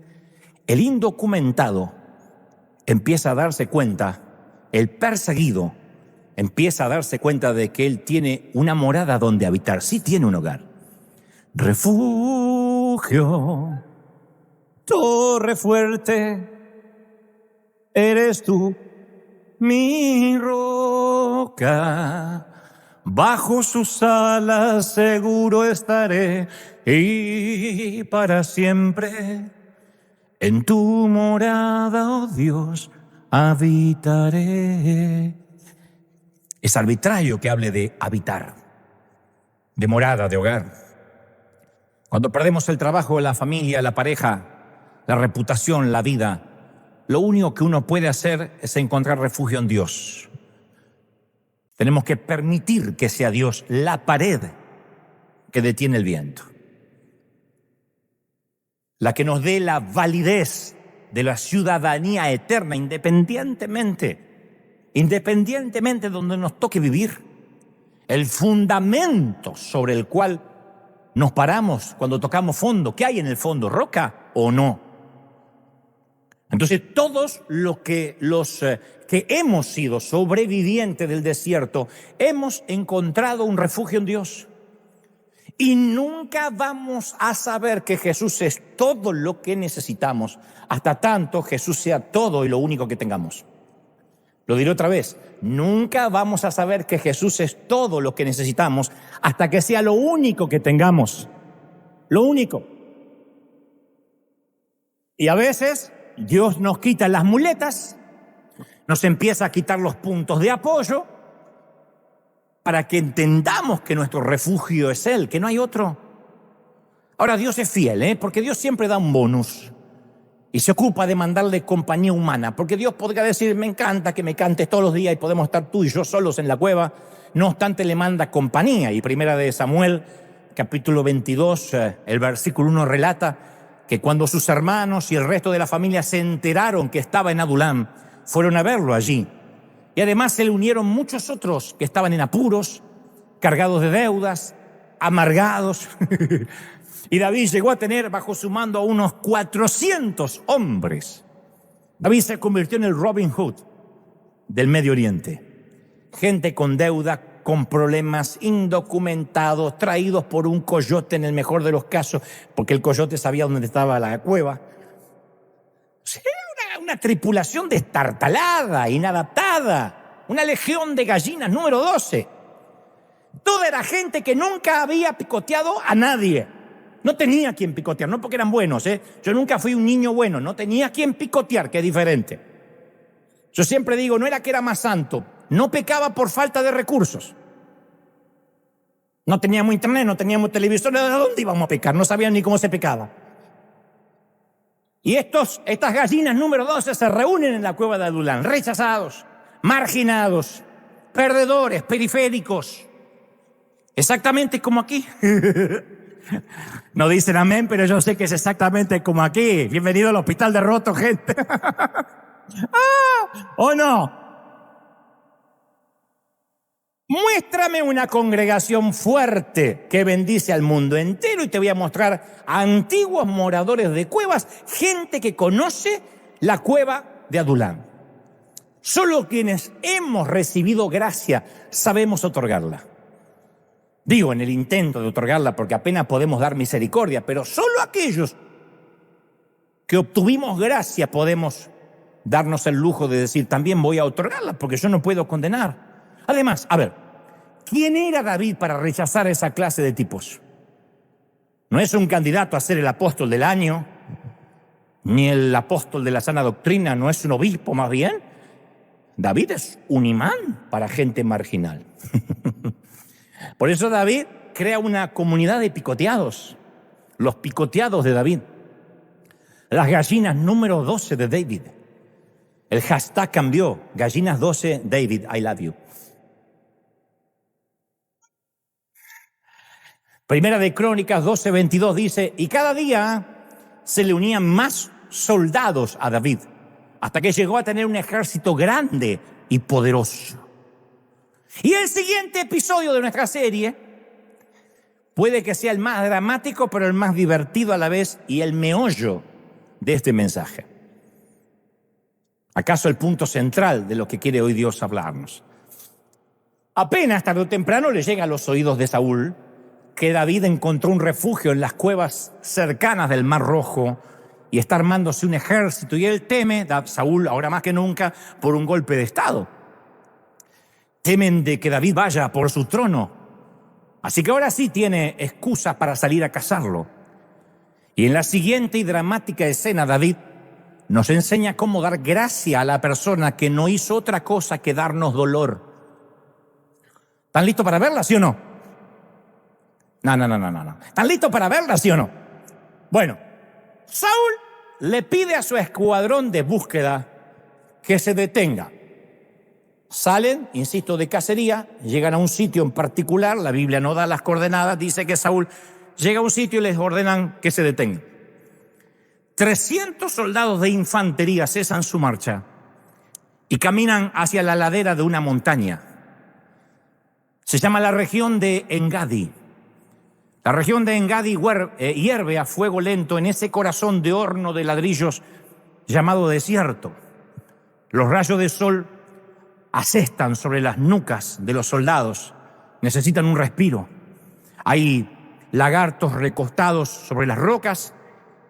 S1: El indocumentado empieza a darse cuenta, el perseguido empieza a darse cuenta de que él tiene una morada donde habitar, sí tiene un hogar. Refugio, torre fuerte, eres tú, mi roca. Bajo sus alas seguro estaré y para siempre en tu morada, oh Dios, habitaré. Es arbitrario que hable de habitar, de morada, de hogar. Cuando perdemos el trabajo, la familia, la pareja, la reputación, la vida, lo único que uno puede hacer es encontrar refugio en Dios. Tenemos que permitir que sea Dios la pared que detiene el viento, la que nos dé la validez de la ciudadanía eterna, independientemente de donde nos toque vivir, el fundamento sobre el cual nos paramos cuando tocamos fondo. ¿Qué hay en el fondo? ¿Roca o no? Entonces, todos los que hemos sido sobrevivientes del desierto, hemos encontrado un refugio en Dios. Y nunca vamos a saber que Jesús es todo lo que necesitamos, hasta tanto Jesús sea todo y lo único que tengamos. Lo diré otra vez, nunca vamos a saber que Jesús es todo lo que necesitamos hasta que sea lo único que tengamos. Lo único. Y a veces Dios nos quita las muletas, nos empieza a quitar los puntos de apoyo para que entendamos que nuestro refugio es Él, que no hay otro. Ahora, Dios es fiel, porque Dios siempre da un bonus y se ocupa de mandarle compañía humana, porque Dios podría decir, me encanta que me cantes todos los días y podemos estar tú y yo solos en la cueva. No obstante, le manda compañía. Y primera de Samuel, capítulo 22, el versículo 1 relata que cuando sus hermanos y el resto de la familia se enteraron que estaba en Adulam, fueron a verlo allí. Y además se le unieron muchos otros que estaban en apuros, cargados de deudas, amargados. Y David llegó a tener bajo su mando a unos 400 hombres. David se convirtió en el Robin Hood del Medio Oriente. Gente con deuda, con problemas, indocumentados, traídos por un coyote en el mejor de los casos, porque el coyote sabía dónde estaba la cueva. Era una tripulación destartalada, inadaptada, una legión de gallinas número 12. Toda era gente que nunca había picoteado a nadie. No tenía quien picotear, no porque eran buenos, Yo nunca fui un niño bueno, no tenía quien picotear, que es diferente. Yo siempre digo, no era que era más santo, no pecaba por falta de recursos. No teníamos internet, no teníamos televisor, ¿de dónde íbamos a pecar? No sabían ni cómo se pecaba. Y estas gallinas número 12 se reúnen en la cueva de Adulam, rechazados, marginados, perdedores, periféricos. Exactamente como aquí. No dicen amén, pero yo sé que es exactamente como aquí. Bienvenido al hospital de roto, gente. ¿O no? Muéstrame una congregación fuerte que bendice al mundo entero y te voy a mostrar a antiguos moradores de cuevas, gente que conoce la cueva de Adulam. Solo quienes hemos recibido gracia sabemos otorgarla. Digo, en el intento de otorgarla, porque apenas podemos dar misericordia, pero solo aquellos que obtuvimos gracia podemos darnos el lujo de decir, también voy a otorgarla, porque yo no puedo condenar. Además, a ver, ¿quién era David para rechazar esa clase de tipos? No es un candidato a ser el apóstol del año, ni el apóstol de la sana doctrina, no es un obispo más bien. David es un imán para gente marginal. Por eso David crea una comunidad de picoteados, los picoteados de David, las gallinas número 12 de David. El hashtag cambió. Gallinas 12, David, I love you. Primera de Crónicas 12:22 dice, y cada día se le unían más soldados a David, hasta que llegó a tener un ejército grande y poderoso. Y el siguiente episodio de nuestra serie puede que sea el más dramático, pero el más divertido a la vez y el meollo de este mensaje. ¿Acaso el punto central de lo que quiere hoy Dios hablarnos? Apenas tarde o temprano le llega a los oídos de Saúl que David encontró un refugio en las cuevas cercanas del Mar Rojo y está armándose un ejército, y él teme, Saúl ahora más que nunca, por un golpe de estado. Temen de que David vaya por su trono. Así que ahora sí tiene excusa para salir a cazarlo. Y en la siguiente y dramática escena, David nos enseña cómo dar gracia a la persona que no hizo otra cosa que darnos dolor. ¿Están listos para verla, sí o no? No. ¿Están listos para verla, sí o no? Bueno, Saúl le pide a su escuadrón de búsqueda que se detenga. Salen, insisto, de cacería, llegan a un sitio en particular, la Biblia no da las coordenadas, dice que Saúl llega a un sitio y les ordenan que se detengan. 300 soldados de infantería cesan su marcha y caminan hacia la ladera de una montaña. Se llama la región de Engadi. La región de Engadi hierve a fuego lento en ese corazón de horno de ladrillos llamado desierto. Los rayos de sol asestan sobre las nucas de los soldados. Necesitan un respiro. Hay lagartos recostados sobre las rocas,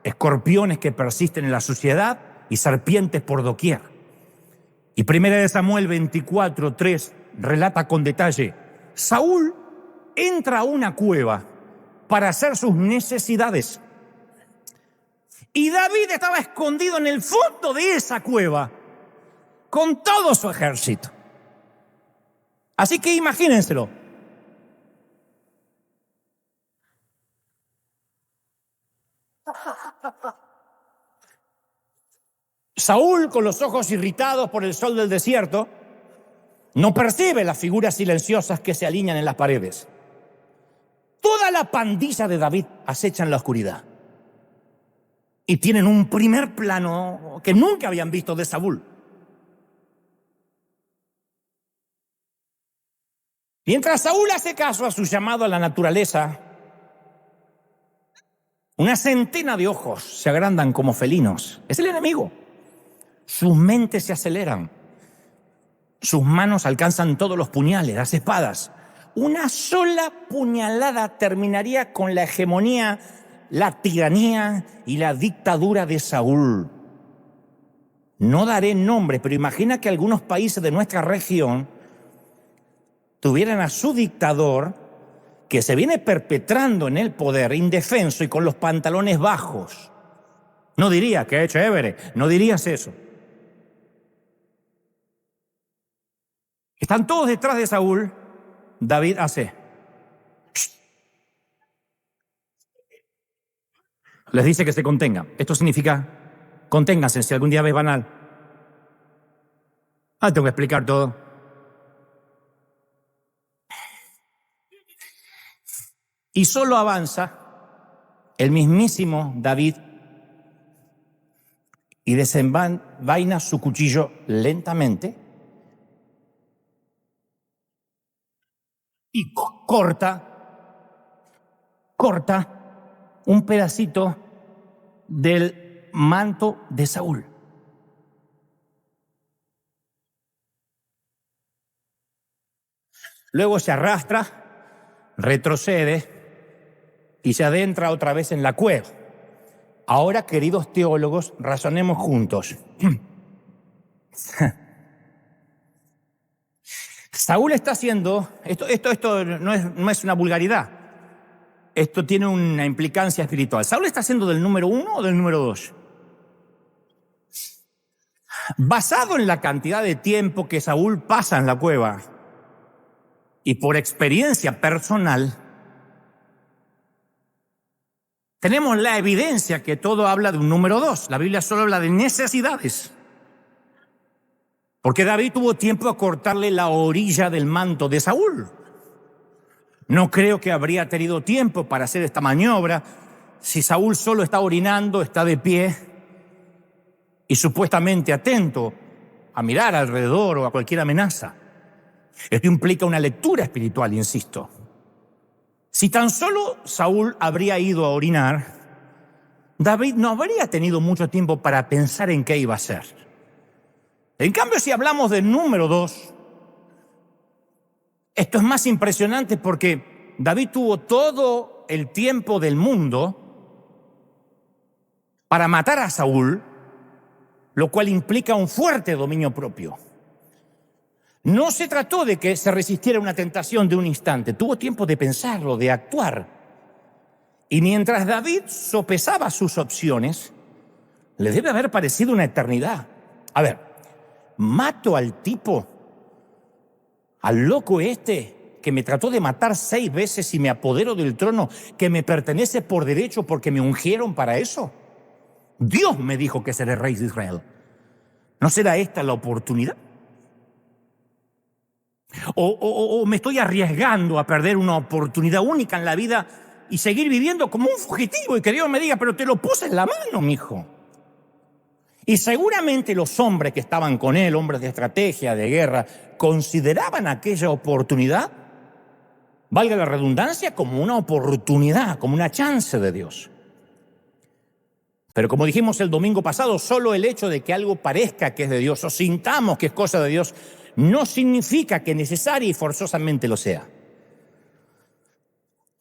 S1: escorpiones que persisten en la suciedad y serpientes por doquier. Y 1 Samuel 24:3 relata con detalle: Saúl entra a una cueva para hacer sus necesidades. Y David estaba escondido en el fondo de esa cueva con todo su ejército. Así que imagínenselo. Saúl, con los ojos irritados por el sol del desierto, no percibe las figuras silenciosas que se alinean en las paredes. Toda la pandilla de David acecha en la oscuridad. Y tienen un primer plano que nunca habían visto de Saúl. Mientras Saúl hace caso a su llamado a la naturaleza, una centena de ojos se agrandan como felinos. Es el enemigo. Sus mentes se aceleran. Sus manos alcanzan todos los puñales, las espadas. Una sola puñalada terminaría con la hegemonía, la tiranía y la dictadura de Saúl. No daré nombre, pero imagina que algunos países de nuestra región tuvieran a su dictador que se viene perpetrando en el poder, indefenso y con los pantalones bajos. No diría que chévere, no dirías eso. Están todos detrás de Saúl. David hace: ¡shh! Les dice que se contengan. Esto significa: conténganse si algún día ves banal. Tengo que explicar todo. Y solo avanza el mismísimo David y desenvaina su cuchillo lentamente y corta un pedacito del manto de Saúl. Luego se arrastra, retrocede y se adentra otra vez en la cueva. Ahora, queridos teólogos, razonemos juntos. Saúl está haciendo, esto no es una vulgaridad, esto tiene una implicancia espiritual. ¿Saúl está haciendo del número 1 o del número 2? Basado en la cantidad de tiempo que Saúl pasa en la cueva y por experiencia personal, tenemos la evidencia que todo habla de un número 2. La Biblia solo habla de necesidades. Porque David tuvo tiempo a cortarle la orilla del manto de Saúl. No creo que habría tenido tiempo para hacer esta maniobra si Saúl solo está orinando, está de pie y supuestamente atento a mirar alrededor o a cualquier amenaza. Esto implica una lectura espiritual, insisto. Si tan solo Saúl habría ido a orinar, David no habría tenido mucho tiempo para pensar en qué iba a hacer. En cambio, si hablamos del número 2, esto es más impresionante porque David tuvo todo el tiempo del mundo para matar a Saúl, lo cual implica un fuerte dominio propio. No se trató de que se resistiera a una tentación de un instante, tuvo tiempo de pensarlo, de actuar. Y mientras David sopesaba sus opciones, le debe haber parecido una eternidad. A ver, mato al tipo, al loco este, que me trató de matar 6 veces y me apodero del trono que me pertenece por derecho porque me ungieron para eso. Dios me dijo que seré rey de Israel. ¿No será esta la oportunidad? ¿O me estoy arriesgando a perder una oportunidad única en la vida y seguir viviendo como un fugitivo y que Dios me diga, pero te lo puse en la mano, mijo? Y seguramente los hombres que estaban con él, hombres de estrategia, de guerra, consideraban aquella oportunidad, valga la redundancia, como una oportunidad, como una chance de Dios. Pero como dijimos el domingo pasado, solo el hecho de que algo parezca que es de Dios o sintamos que es cosa de Dios no significa que necesaria y forzosamente lo sea.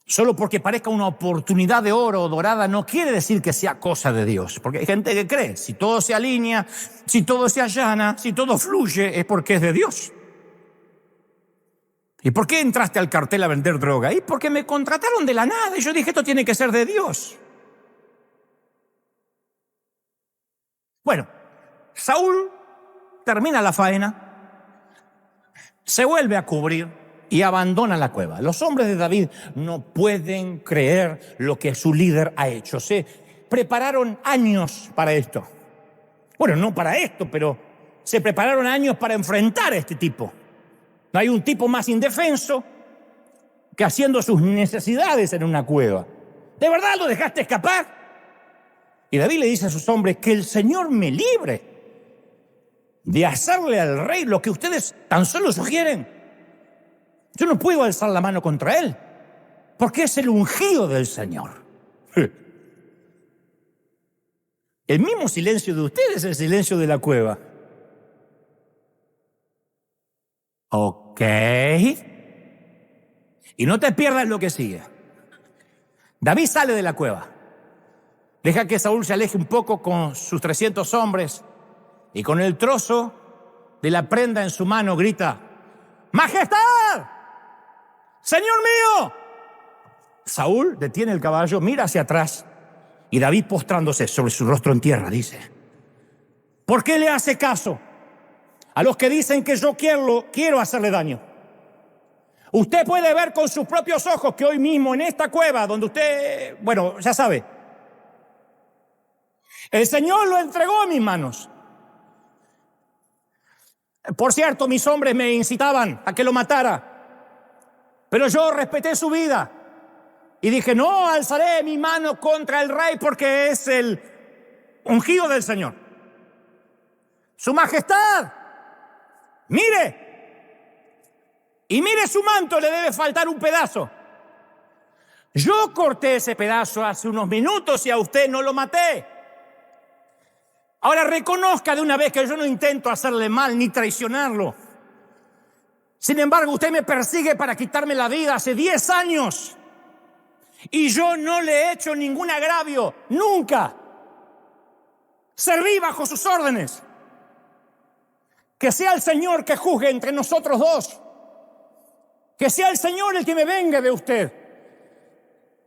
S1: Solo porque parezca una oportunidad de oro o dorada no quiere decir que sea cosa de Dios. Porque hay gente que cree, si todo se alinea, si todo se allana, si todo fluye, es porque es de Dios. ¿Y por qué entraste al cartel a vender droga? Y porque me contrataron de la nada y yo dije, esto tiene que ser de Dios. Bueno, Saúl termina la faena, se vuelve a cubrir y abandona la cueva. Los hombres de David no pueden creer lo que su líder ha hecho. Se prepararon años para esto. Bueno, no para esto, pero se prepararon años para enfrentar a este tipo. No hay un tipo más indefenso que haciendo sus necesidades en una cueva. ¿De verdad lo dejaste escapar? Y David le dice a sus hombres, que el Señor me libre de hacerle al rey lo que ustedes tan solo sugieren. Yo no puedo alzar la mano contra él, porque es el ungido del Señor. El mismo silencio de ustedes es el silencio de la cueva. Ok. Y no te pierdas lo que sigue. David sale de la cueva. Deja que Saúl se aleje un poco con sus 300 hombres y con el trozo de la prenda en su mano grita, ¡Majestad! ¡Señor mío! Saúl detiene el caballo, mira hacia atrás y David, postrándose sobre su rostro en tierra, dice, ¿por qué le hace caso a los que dicen que yo quiero hacerle daño? Usted puede ver con sus propios ojos que hoy mismo en esta cueva donde usted, bueno, ya sabe, el Señor lo entregó en mis manos. Por cierto, mis hombres me incitaban a que lo matara, pero yo respeté su vida y dije, no alzaré mi mano contra el rey porque es el ungido del Señor. Su majestad, mire, y mire su manto, le debe faltar un pedazo. Yo corté ese pedazo hace unos minutos y a usted no lo maté. Ahora reconozca de una vez que yo no intento hacerle mal ni traicionarlo. Sin embargo, usted me persigue para quitarme la vida hace 10 años. Y yo no le he hecho ningún agravio, nunca. Serví bajo sus órdenes. Que sea el Señor que juzgue entre nosotros dos. Que sea el Señor el que me vengue de usted.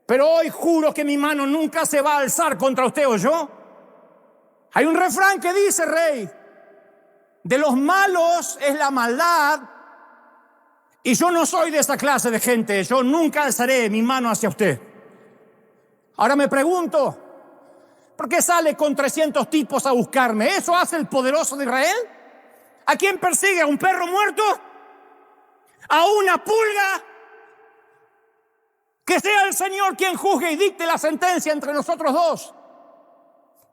S1: Pero hoy juro que mi mano nunca se va a alzar contra usted o yo. Hay un refrán que dice, rey, de los malos es la maldad, y yo no soy de esa clase de gente, yo nunca alzaré mi mano hacia usted. Ahora me pregunto, ¿por qué sale con 300 tipos a buscarme? ¿Eso hace el poderoso de Israel? ¿A quién persigue? ¿A un perro muerto? ¿A una pulga? Que sea el Señor quien juzgue y dicte la sentencia entre nosotros dos.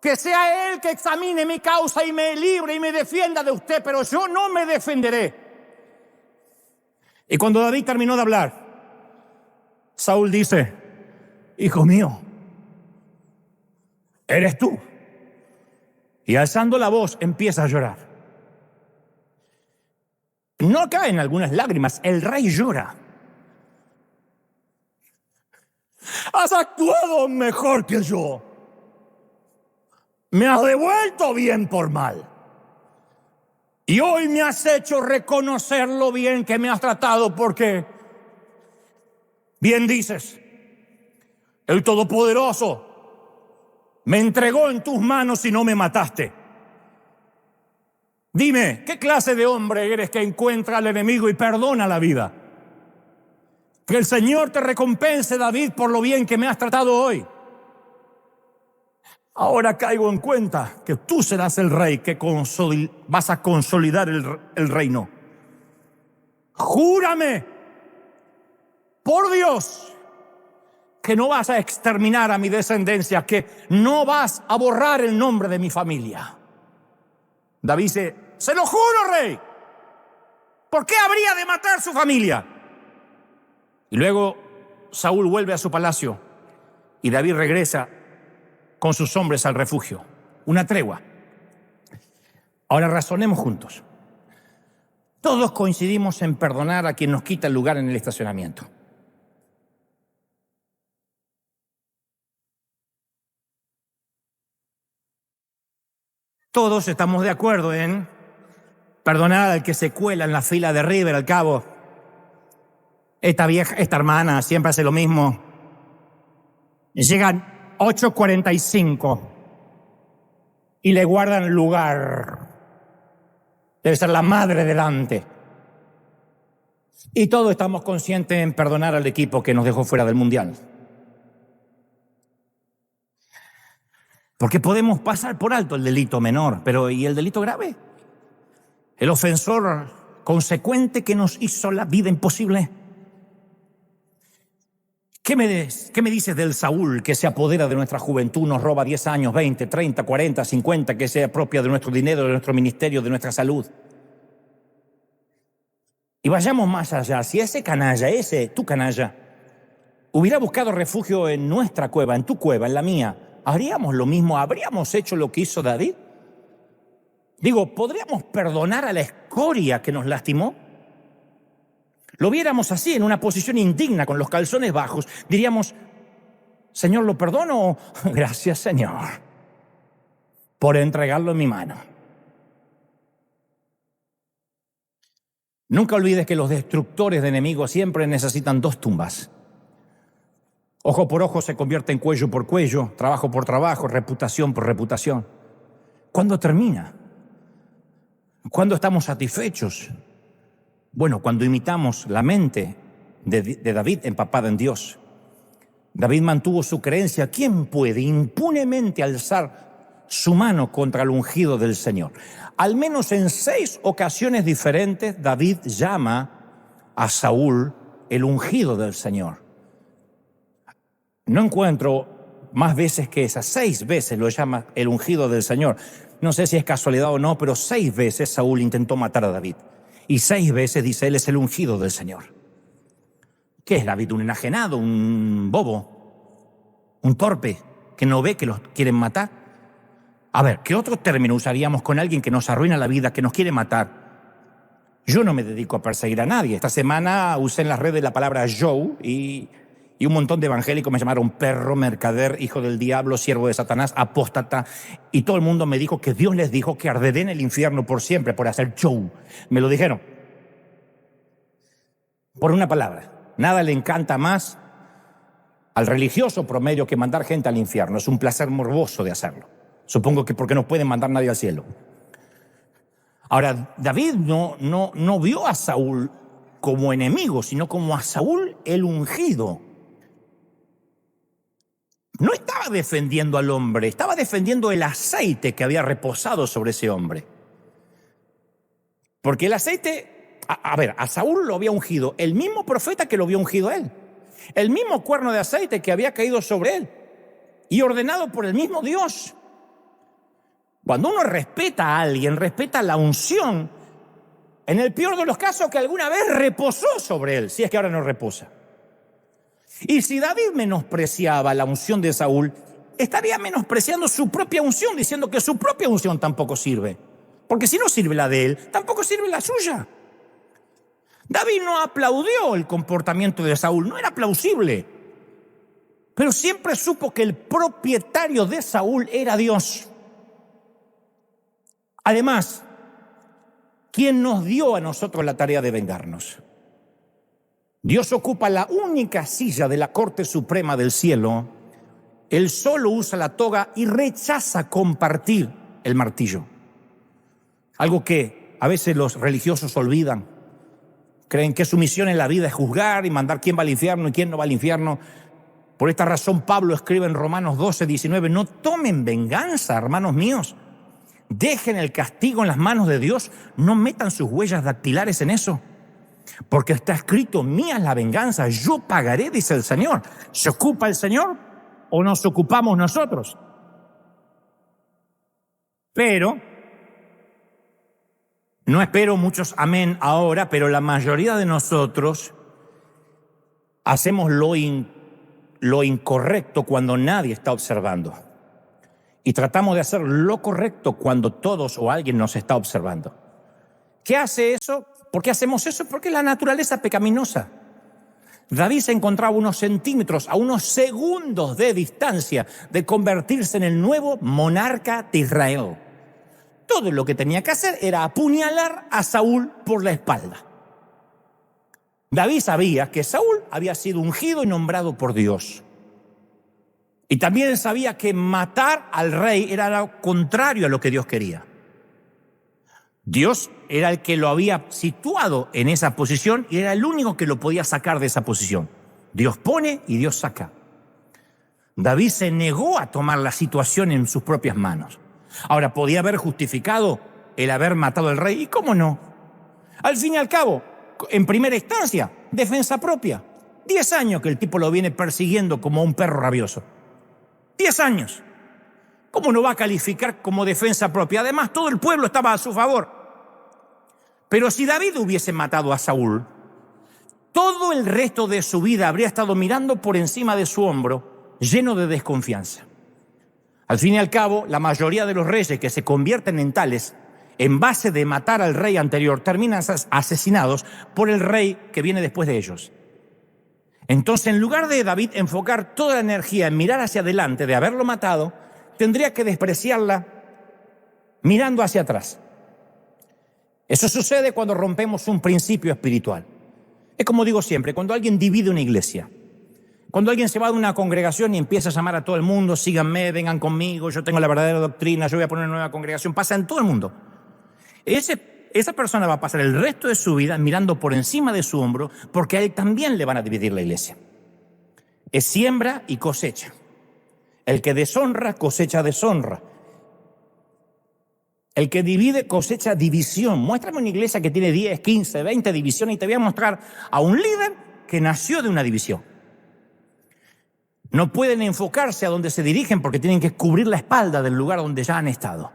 S1: Que sea Él que examine mi causa y me libre y me defienda de usted, pero yo no me defenderé. Y cuando David terminó de hablar, Saúl dice: hijo mío, eres tú. Y alzando la voz empieza a llorar. No caen algunas lágrimas, el rey llora. Has actuado mejor que yo. Me has devuelto bien por mal. Y hoy me has hecho reconocer lo bien que me has tratado, porque bien dices, el Todopoderoso me entregó en tus manos y no me mataste. Dime, ¿qué clase de hombre eres que encuentra al enemigo y perdona la vida? Que el Señor te recompense, David, por lo bien que me has tratado hoy. Ahora caigo en cuenta que tú serás el rey que vas a consolidar el reino. Júrame, por Dios, que no vas a exterminar a mi descendencia, que no vas a borrar el nombre de mi familia. David dice: se lo juro, rey. ¿Por qué habría de matar su familia? Y luego Saúl vuelve a su palacio y David regresa con sus hombres al refugio. Una tregua. Ahora razonemos juntos. Todos coincidimos en perdonar a quien nos quita el lugar en el estacionamiento. Todos estamos de acuerdo en perdonar al que se cuela en la fila de River. Al cabo, esta hermana siempre hace lo mismo. Llegan 8:45 y le guardan lugar. Debe ser la madre delante. Y todos estamos conscientes en perdonar al equipo que nos dejó fuera del Mundial. Porque podemos pasar por alto el delito menor, pero ¿y el delito grave? El ofensor consecuente que nos hizo la vida imposible. ¿Qué me dices del Saúl que se apodera de nuestra juventud, nos roba 10 años, 20, 30, 40, 50, que se apropia de nuestro dinero, de nuestro ministerio, de nuestra salud? Y vayamos más allá. Si ese canalla, tu canalla, hubiera buscado refugio en nuestra cueva, en tu cueva, en la mía, ¿haríamos lo mismo? ¿Habríamos hecho lo que hizo David? Digo, ¿podríamos perdonar a la escoria que nos lastimó? Lo viéramos así, en una posición indigna, con los calzones bajos. Diríamos: Señor, ¿lo perdono? Gracias, Señor, por entregarlo en mi mano. Nunca olvides que los destructores de enemigos siempre necesitan 2 tumbas. Ojo por ojo se convierte en cuello por cuello, trabajo por trabajo, reputación por reputación. ¿Cuándo termina? ¿Cuándo estamos satisfechos? Bueno, cuando imitamos la mente de David empapada en Dios. David mantuvo su creencia. ¿Quién puede impunemente alzar su mano contra el ungido del Señor? Al menos en 6 ocasiones diferentes, David llama a Saúl el ungido del Señor. No encuentro más veces que esas. 6 veces lo llama el ungido del Señor. No sé si es casualidad o no, pero 6 veces Saúl intentó matar a David. Y 6 veces dice: él es el ungido del Señor. ¿Qué es David? ¿Un enajenado? ¿Un bobo? ¿Un torpe que no ve que los quieren matar? A ver, ¿qué otro término usaríamos con alguien que nos arruina la vida, que nos quiere matar? Yo no me dedico a perseguir a nadie. Esta semana usé en las redes la palabra Joe y un montón de evangélicos me llamaron perro, mercader, hijo del diablo, siervo de Satanás, apóstata. Y todo el mundo me dijo que Dios les dijo que arderé en el infierno por siempre por hacer show. Me lo dijeron. Por una palabra. Nada le encanta más al religioso promedio que mandar gente al infierno. Es un placer morboso de hacerlo. Supongo que porque no pueden mandar nadie al cielo. Ahora, David no vio a Saúl como enemigo, sino como a Saúl el ungido. No estaba defendiendo al hombre, estaba defendiendo el aceite que había reposado sobre ese hombre. Porque el aceite, a Saúl lo había ungido el mismo profeta que lo había ungido a él. El mismo cuerno de aceite que había caído sobre él y ordenado por el mismo Dios. Cuando uno respeta a alguien, respeta la unción, en el peor de los casos que alguna vez reposó sobre él, si es que ahora no reposa. Y si David menospreciaba la unción de Saúl, estaría menospreciando su propia unción, diciendo que su propia unción tampoco sirve. Porque si no sirve la de él, tampoco sirve la suya. David no aplaudió el comportamiento de Saúl, no era plausible. Pero siempre supo que el propietario de Saúl era Dios. Además, ¿quién nos dio a nosotros la tarea de vengarnos? Dios ocupa la única silla de la Corte Suprema del cielo. Él solo usa la toga y rechaza compartir el martillo. Algo que a veces los religiosos olvidan. Creen que su misión en la vida es juzgar y mandar quién va al infierno y quién no va al infierno. Por esta razón Pablo escribe en Romanos 12:19, no tomen venganza, hermanos míos. Dejen el castigo en las manos de Dios, no metan sus huellas dactilares en eso. Porque está escrito, mía es la venganza, yo pagaré, dice el Señor. ¿Se ocupa el Señor o nos ocupamos nosotros? Pero, no espero muchos amén ahora, pero la mayoría de nosotros hacemos lo incorrecto cuando nadie está observando. Y tratamos de hacer lo correcto cuando todos o alguien nos está observando. ¿Qué hace eso? ¿Por qué hacemos eso? Porque es la naturaleza pecaminosa. David se encontraba a unos centímetros, a unos segundos de distancia de convertirse en el nuevo monarca de Israel. Todo lo que tenía que hacer era apuñalar a Saúl por la espalda. David sabía que Saúl había sido ungido y nombrado por Dios. Y también sabía que matar al rey era lo contrario a lo que Dios quería. Dios era el que lo había situado en esa posición y era el único que lo podía sacar de esa posición. Dios pone y Dios saca. David se negó a tomar la situación en sus propias manos. Ahora, ¿podía haber justificado el haber matado al rey? ¿Y cómo no? Al fin y al cabo, en primera instancia, defensa propia. 10 años que el tipo lo viene persiguiendo como un perro rabioso. 10 años. ¿Cómo no va a calificar como defensa propia? Además, todo el pueblo estaba a su favor. Pero si David hubiese matado a Saúl, todo el resto de su vida habría estado mirando por encima de su hombro, lleno de desconfianza. Al fin y al cabo, la mayoría de los reyes que se convierten en tales, en base de matar al rey anterior, terminan asesinados por el rey que viene después de ellos. Entonces, en lugar de David enfocar toda la energía en mirar hacia adelante, de haberlo matado, tendría que despreciarla mirando hacia atrás. Eso sucede cuando rompemos un principio espiritual. Es como digo siempre, cuando alguien divide una iglesia. Cuando alguien se va de una congregación y empieza a llamar a todo el mundo, síganme, vengan conmigo, yo tengo la verdadera doctrina, yo voy a poner una nueva congregación, pasa en todo el mundo. Esa persona va a pasar el resto de su vida mirando por encima de su hombro porque a él también le van a dividir la iglesia. Es siembra y cosecha. El que deshonra, cosecha deshonra. El que divide, cosecha división. Muéstrame una iglesia que tiene 10, 15, 20 divisiones y te voy a mostrar a un líder que nació de una división. No pueden enfocarse a donde se dirigen porque tienen que cubrir la espalda del lugar donde ya han estado.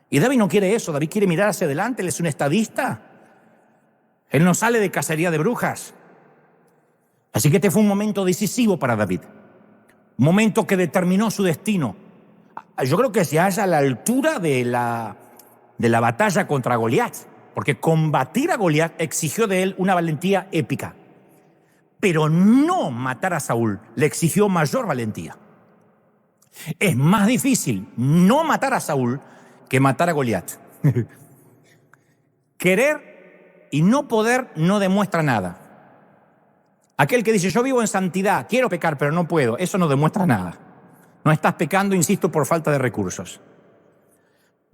S1: Y David no quiere eso, David quiere mirar hacia adelante, él es un estadista. Él no sale de cacería de brujas. Así que este fue un momento decisivo para David. Un momento que determinó su destino. Yo creo que se halla a la altura de la batalla contra Goliat, porque combatir a Goliat exigió de él una valentía épica. Pero no matar a Saúl le exigió mayor valentía. Es más difícil no matar a Saúl que matar a Goliat. Querer y no poder no demuestra nada. Aquel que dice, yo vivo en santidad, quiero pecar, pero no puedo, eso no demuestra nada. No estás pecando, insisto, por falta de recursos.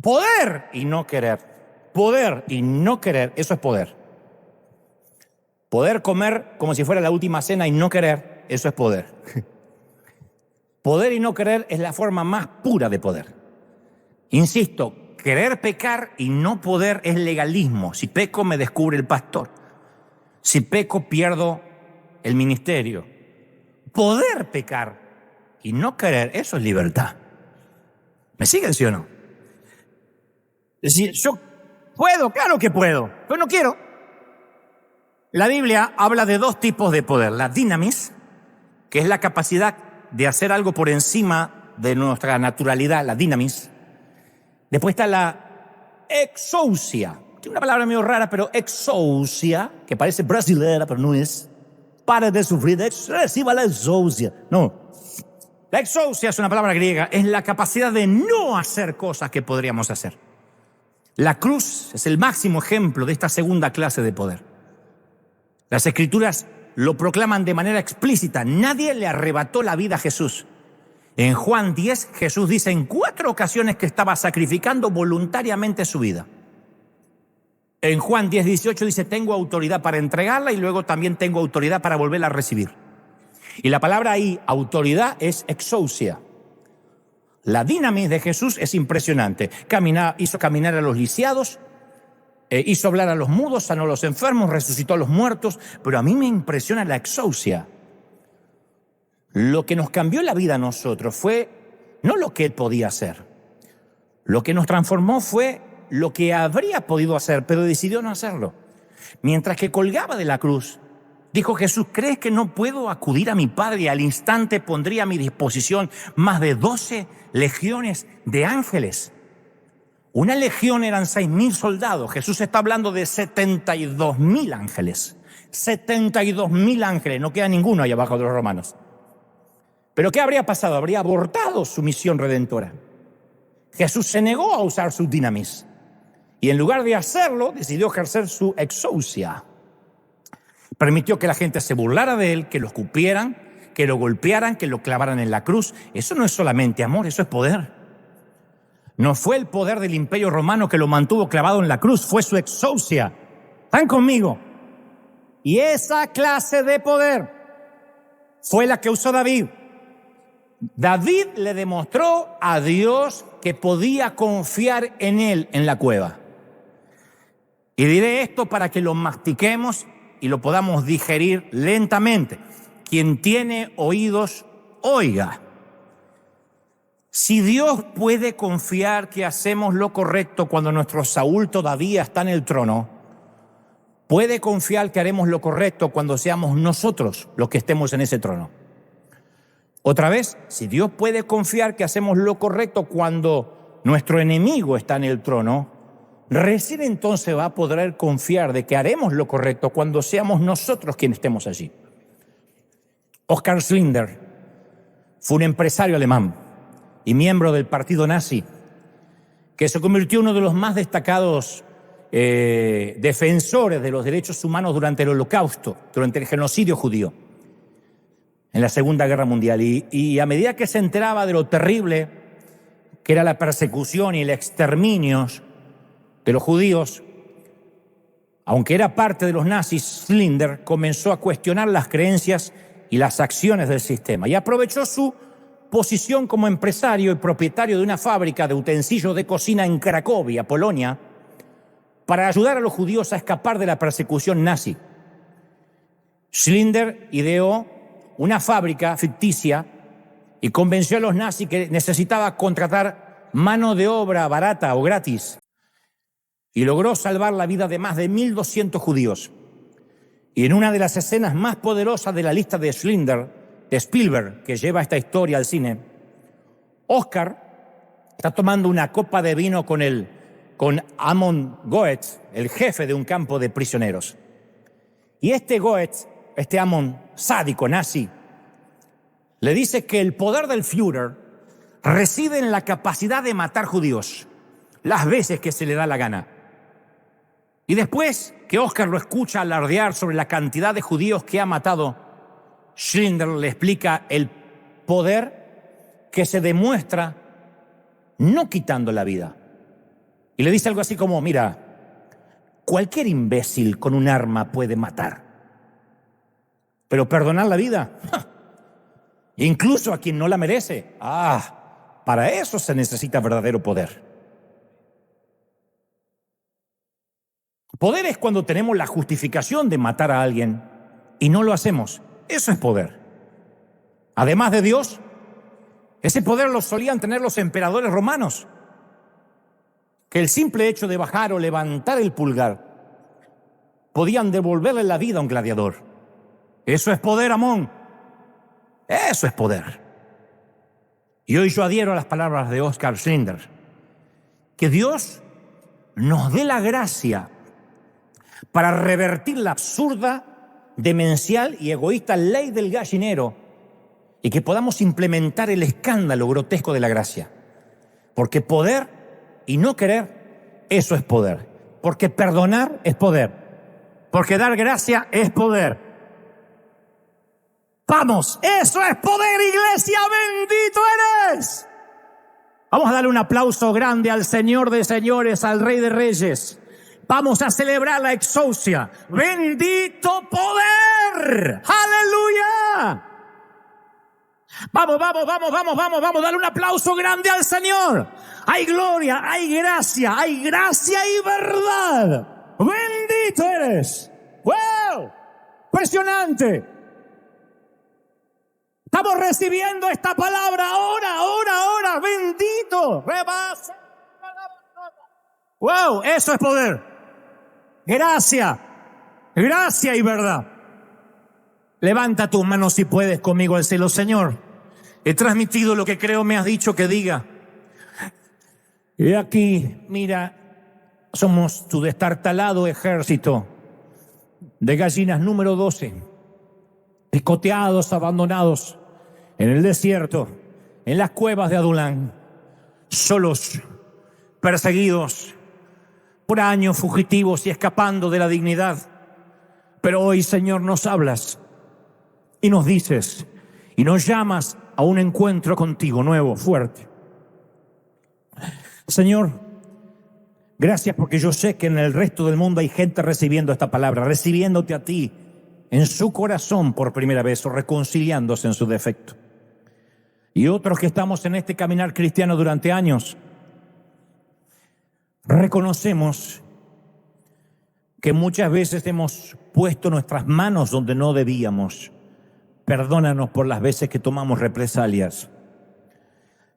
S1: Poder y no querer. Poder y no querer, eso es poder. Poder comer como si fuera la última cena y no querer, eso es poder. Poder y no querer es la forma más pura de poder. Insisto, querer pecar y no poder es legalismo. Si peco, me descubre el pastor. Si peco, pierdo el ministerio. Poder pecar y no querer, eso es libertad. ¿Me siguen, sí o no? Es decir, yo puedo, claro que puedo, pero no quiero. La Biblia habla de dos tipos de poder. La dinamis, que es la capacidad de hacer algo por encima de nuestra naturalidad, la dinamis. Después está la exousia. Tiene una palabra medio rara, pero exousia, que parece brasilera, pero no es. Para de sufrir, reciba la exousia. No. La exousia es una palabra griega, es la capacidad de no hacer cosas que podríamos hacer. La cruz es el máximo ejemplo de esta segunda clase de poder. Las Escrituras lo proclaman de manera explícita. Nadie le arrebató la vida a Jesús. En Juan 10, Jesús dice en 4 ocasiones que estaba sacrificando voluntariamente su vida. En Juan 10, 18 dice, tengo autoridad para entregarla y luego también tengo autoridad para volverla a recibir. Y la palabra ahí, autoridad, es exousia. La dinamis de Jesús es impresionante. Hizo caminar a los lisiados, hizo hablar a los mudos, sanó a los enfermos, resucitó a los muertos, pero a mí me impresiona la exousia. Lo que nos cambió la vida a nosotros fue no lo que él podía hacer. Lo que nos transformó fue lo que habría podido hacer, pero decidió no hacerlo. Mientras que colgaba de la cruz, dijo Jesús, ¿crees que no puedo acudir a mi Padre y al instante pondría a mi disposición más de 12 legiones de ángeles? Una legión eran 6.000 soldados. Jesús está hablando de 72.000 ángeles. 72.000 ángeles. No queda ninguno ahí abajo de los romanos. ¿Pero qué habría pasado? Habría abortado su misión redentora. Jesús se negó a usar su dinamis. Y en lugar de hacerlo, decidió ejercer su exousia. Permitió que la gente se burlara de él, que lo escupieran, que lo golpearan, que lo clavaran en la cruz. Eso no es solamente amor, eso es poder. No fue el poder del Imperio Romano que lo mantuvo clavado en la cruz, fue su exousia. ¿Están conmigo? Y esa clase de poder fue la que usó David. David le demostró a Dios que podía confiar en él en la cueva. Y diré esto para que lo mastiquemos y lo podamos digerir lentamente. Quien tiene oídos, oiga. Si Dios puede confiar que hacemos lo correcto cuando nuestro Saúl todavía está en el trono, puede confiar que haremos lo correcto cuando seamos nosotros los que estemos en ese trono. Otra vez, si Dios puede confiar que hacemos lo correcto cuando nuestro enemigo está en el trono, recién entonces va a poder confiar de que haremos lo correcto cuando seamos nosotros quienes estemos allí. Oskar Schindler fue un empresario alemán y miembro del partido nazi, que se convirtió en uno de los más destacados defensores de los derechos humanos durante el Holocausto, durante el genocidio judío, en la Segunda Guerra Mundial. Y a medida que se enteraba de lo terrible que era la persecución y el exterminio de los judíos, aunque era parte de los nazis, Schindler comenzó a cuestionar las creencias y las acciones del sistema y aprovechó su posición como empresario y propietario de una fábrica de utensilios de cocina en Cracovia, Polonia, para ayudar a los judíos a escapar de la persecución nazi. Schindler ideó una fábrica ficticia y convenció a los nazis que necesitaba contratar mano de obra barata o gratis, y logró salvar la vida de más de 1.200 judíos. Y en una de las escenas más poderosas de la lista de Schindler, de Spielberg, que lleva esta historia al cine, Oscar está tomando una copa de vino con Amon Goetz, el jefe de un campo de prisioneros. Y este Goetz, este Amon sádico nazi, le dice que el poder del Führer reside en la capacidad de matar judíos las veces que se le da la gana. Y después que Oscar lo escucha alardear sobre la cantidad de judíos que ha matado, Schindler le explica el poder que se demuestra no quitando la vida. Y le dice algo así como, mira, cualquier imbécil con un arma puede matar, pero perdonar la vida, incluso a quien no la merece, para eso se necesita verdadero poder. Poder es cuando tenemos la justificación de matar a alguien y no lo hacemos. Eso es poder. Además de Dios, ese poder lo solían tener los emperadores romanos, que el simple hecho de bajar o levantar el pulgar podían devolverle la vida a un gladiador. Eso es poder, Amón. Eso es poder. Y hoy yo adhiero a las palabras de Oscar Schindler, que Dios nos dé la gracia para revertir la absurda, demencial y egoísta ley del gallinero y que podamos implementar el escándalo grotesco de la gracia. Porque poder y no querer, eso es poder. Porque perdonar es poder. Porque dar gracia es poder. Vamos, eso es poder, iglesia, bendito eres. Vamos a darle un aplauso grande al Señor de señores, al Rey de reyes. Vamos a celebrar la exousia. Bendito poder. Aleluya. Vamos, dale un aplauso grande al Señor. Hay gloria, hay gracia y verdad. Bendito eres. ¡Wow! Impresionante. Estamos recibiendo esta palabra ahora. Bendito. ¡Wow! Eso es poder. Gracia y verdad. Levanta tus manos si puedes conmigo al cielo. Señor, he transmitido lo que creo me has dicho que diga. Y aquí, mira, somos tu destartalado ejército de gallinas número 12, picoteados, abandonados en el desierto, en las cuevas de Adulán, solos, perseguidos por años, fugitivos y escapando de la dignidad. Pero hoy, Señor, nos hablas y nos dices y nos llamas a un encuentro contigo nuevo, fuerte. Señor, gracias porque yo sé que en el resto del mundo hay gente recibiendo esta palabra, recibiéndote a ti en su corazón por primera vez o reconciliándose en su defecto. Y otros que estamos en este caminar cristiano durante años, reconocemos que muchas veces hemos puesto nuestras manos donde no debíamos. Perdónanos por las veces que tomamos represalias.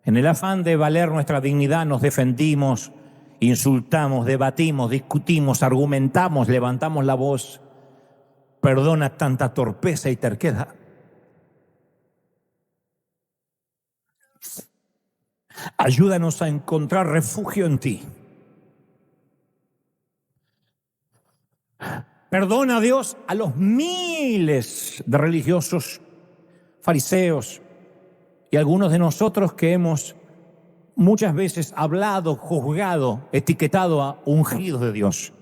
S1: En el afán de valer nuestra dignidad nos defendimos, insultamos, debatimos, discutimos, argumentamos, levantamos la voz. Perdona tanta torpeza y terquedad. Ayúdanos a encontrar refugio en ti. Perdona, Dios, a los miles de religiosos, fariseos y algunos de nosotros que hemos muchas veces hablado, juzgado, etiquetado a ungidos de Dios.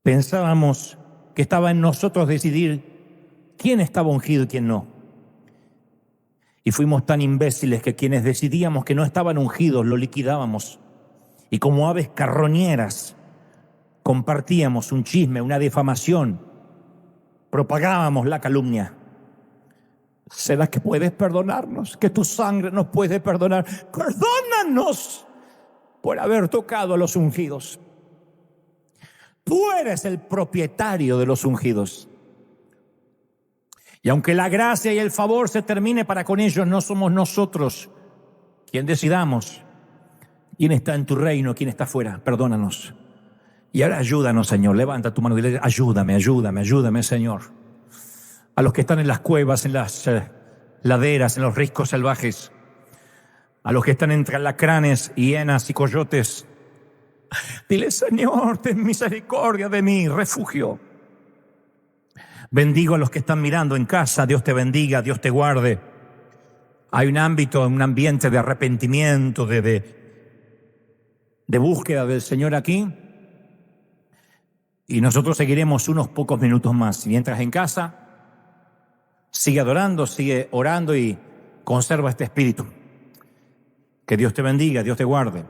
S1: Pensábamos que estaba en nosotros decidir quién estaba ungido y quién no. Y fuimos tan imbéciles que quienes decidíamos que no estaban ungidos lo liquidábamos. Y como aves carroñeras compartíamos un chisme, una difamación, propagábamos la calumnia. ¿Será que puedes perdonarnos? Que tu sangre nos puede perdonar. Perdónanos por haber tocado a los ungidos. Tú eres el propietario de los ungidos. Y aunque la gracia y el favor se termine para con ellos, no somos nosotros quien decidamos quién está en tu reino, quién está fuera. Perdónanos. Y ahora ayúdanos, Señor. Levanta tu mano y dile: ayúdame, Señor. A los que están en las cuevas, en las laderas, en los riscos salvajes, a los que están entre alacranes, hienas y coyotes. Dile: Señor, ten misericordia de mí, refugio. Bendigo a los que están mirando en casa. Dios te bendiga, Dios te guarde. Hay un ámbito, un ambiente de arrepentimiento, de búsqueda del Señor aquí. Y nosotros seguiremos unos pocos minutos más. Mientras en casa, sigue adorando, sigue orando y conserva este espíritu. Que Dios te bendiga, Dios te guarde.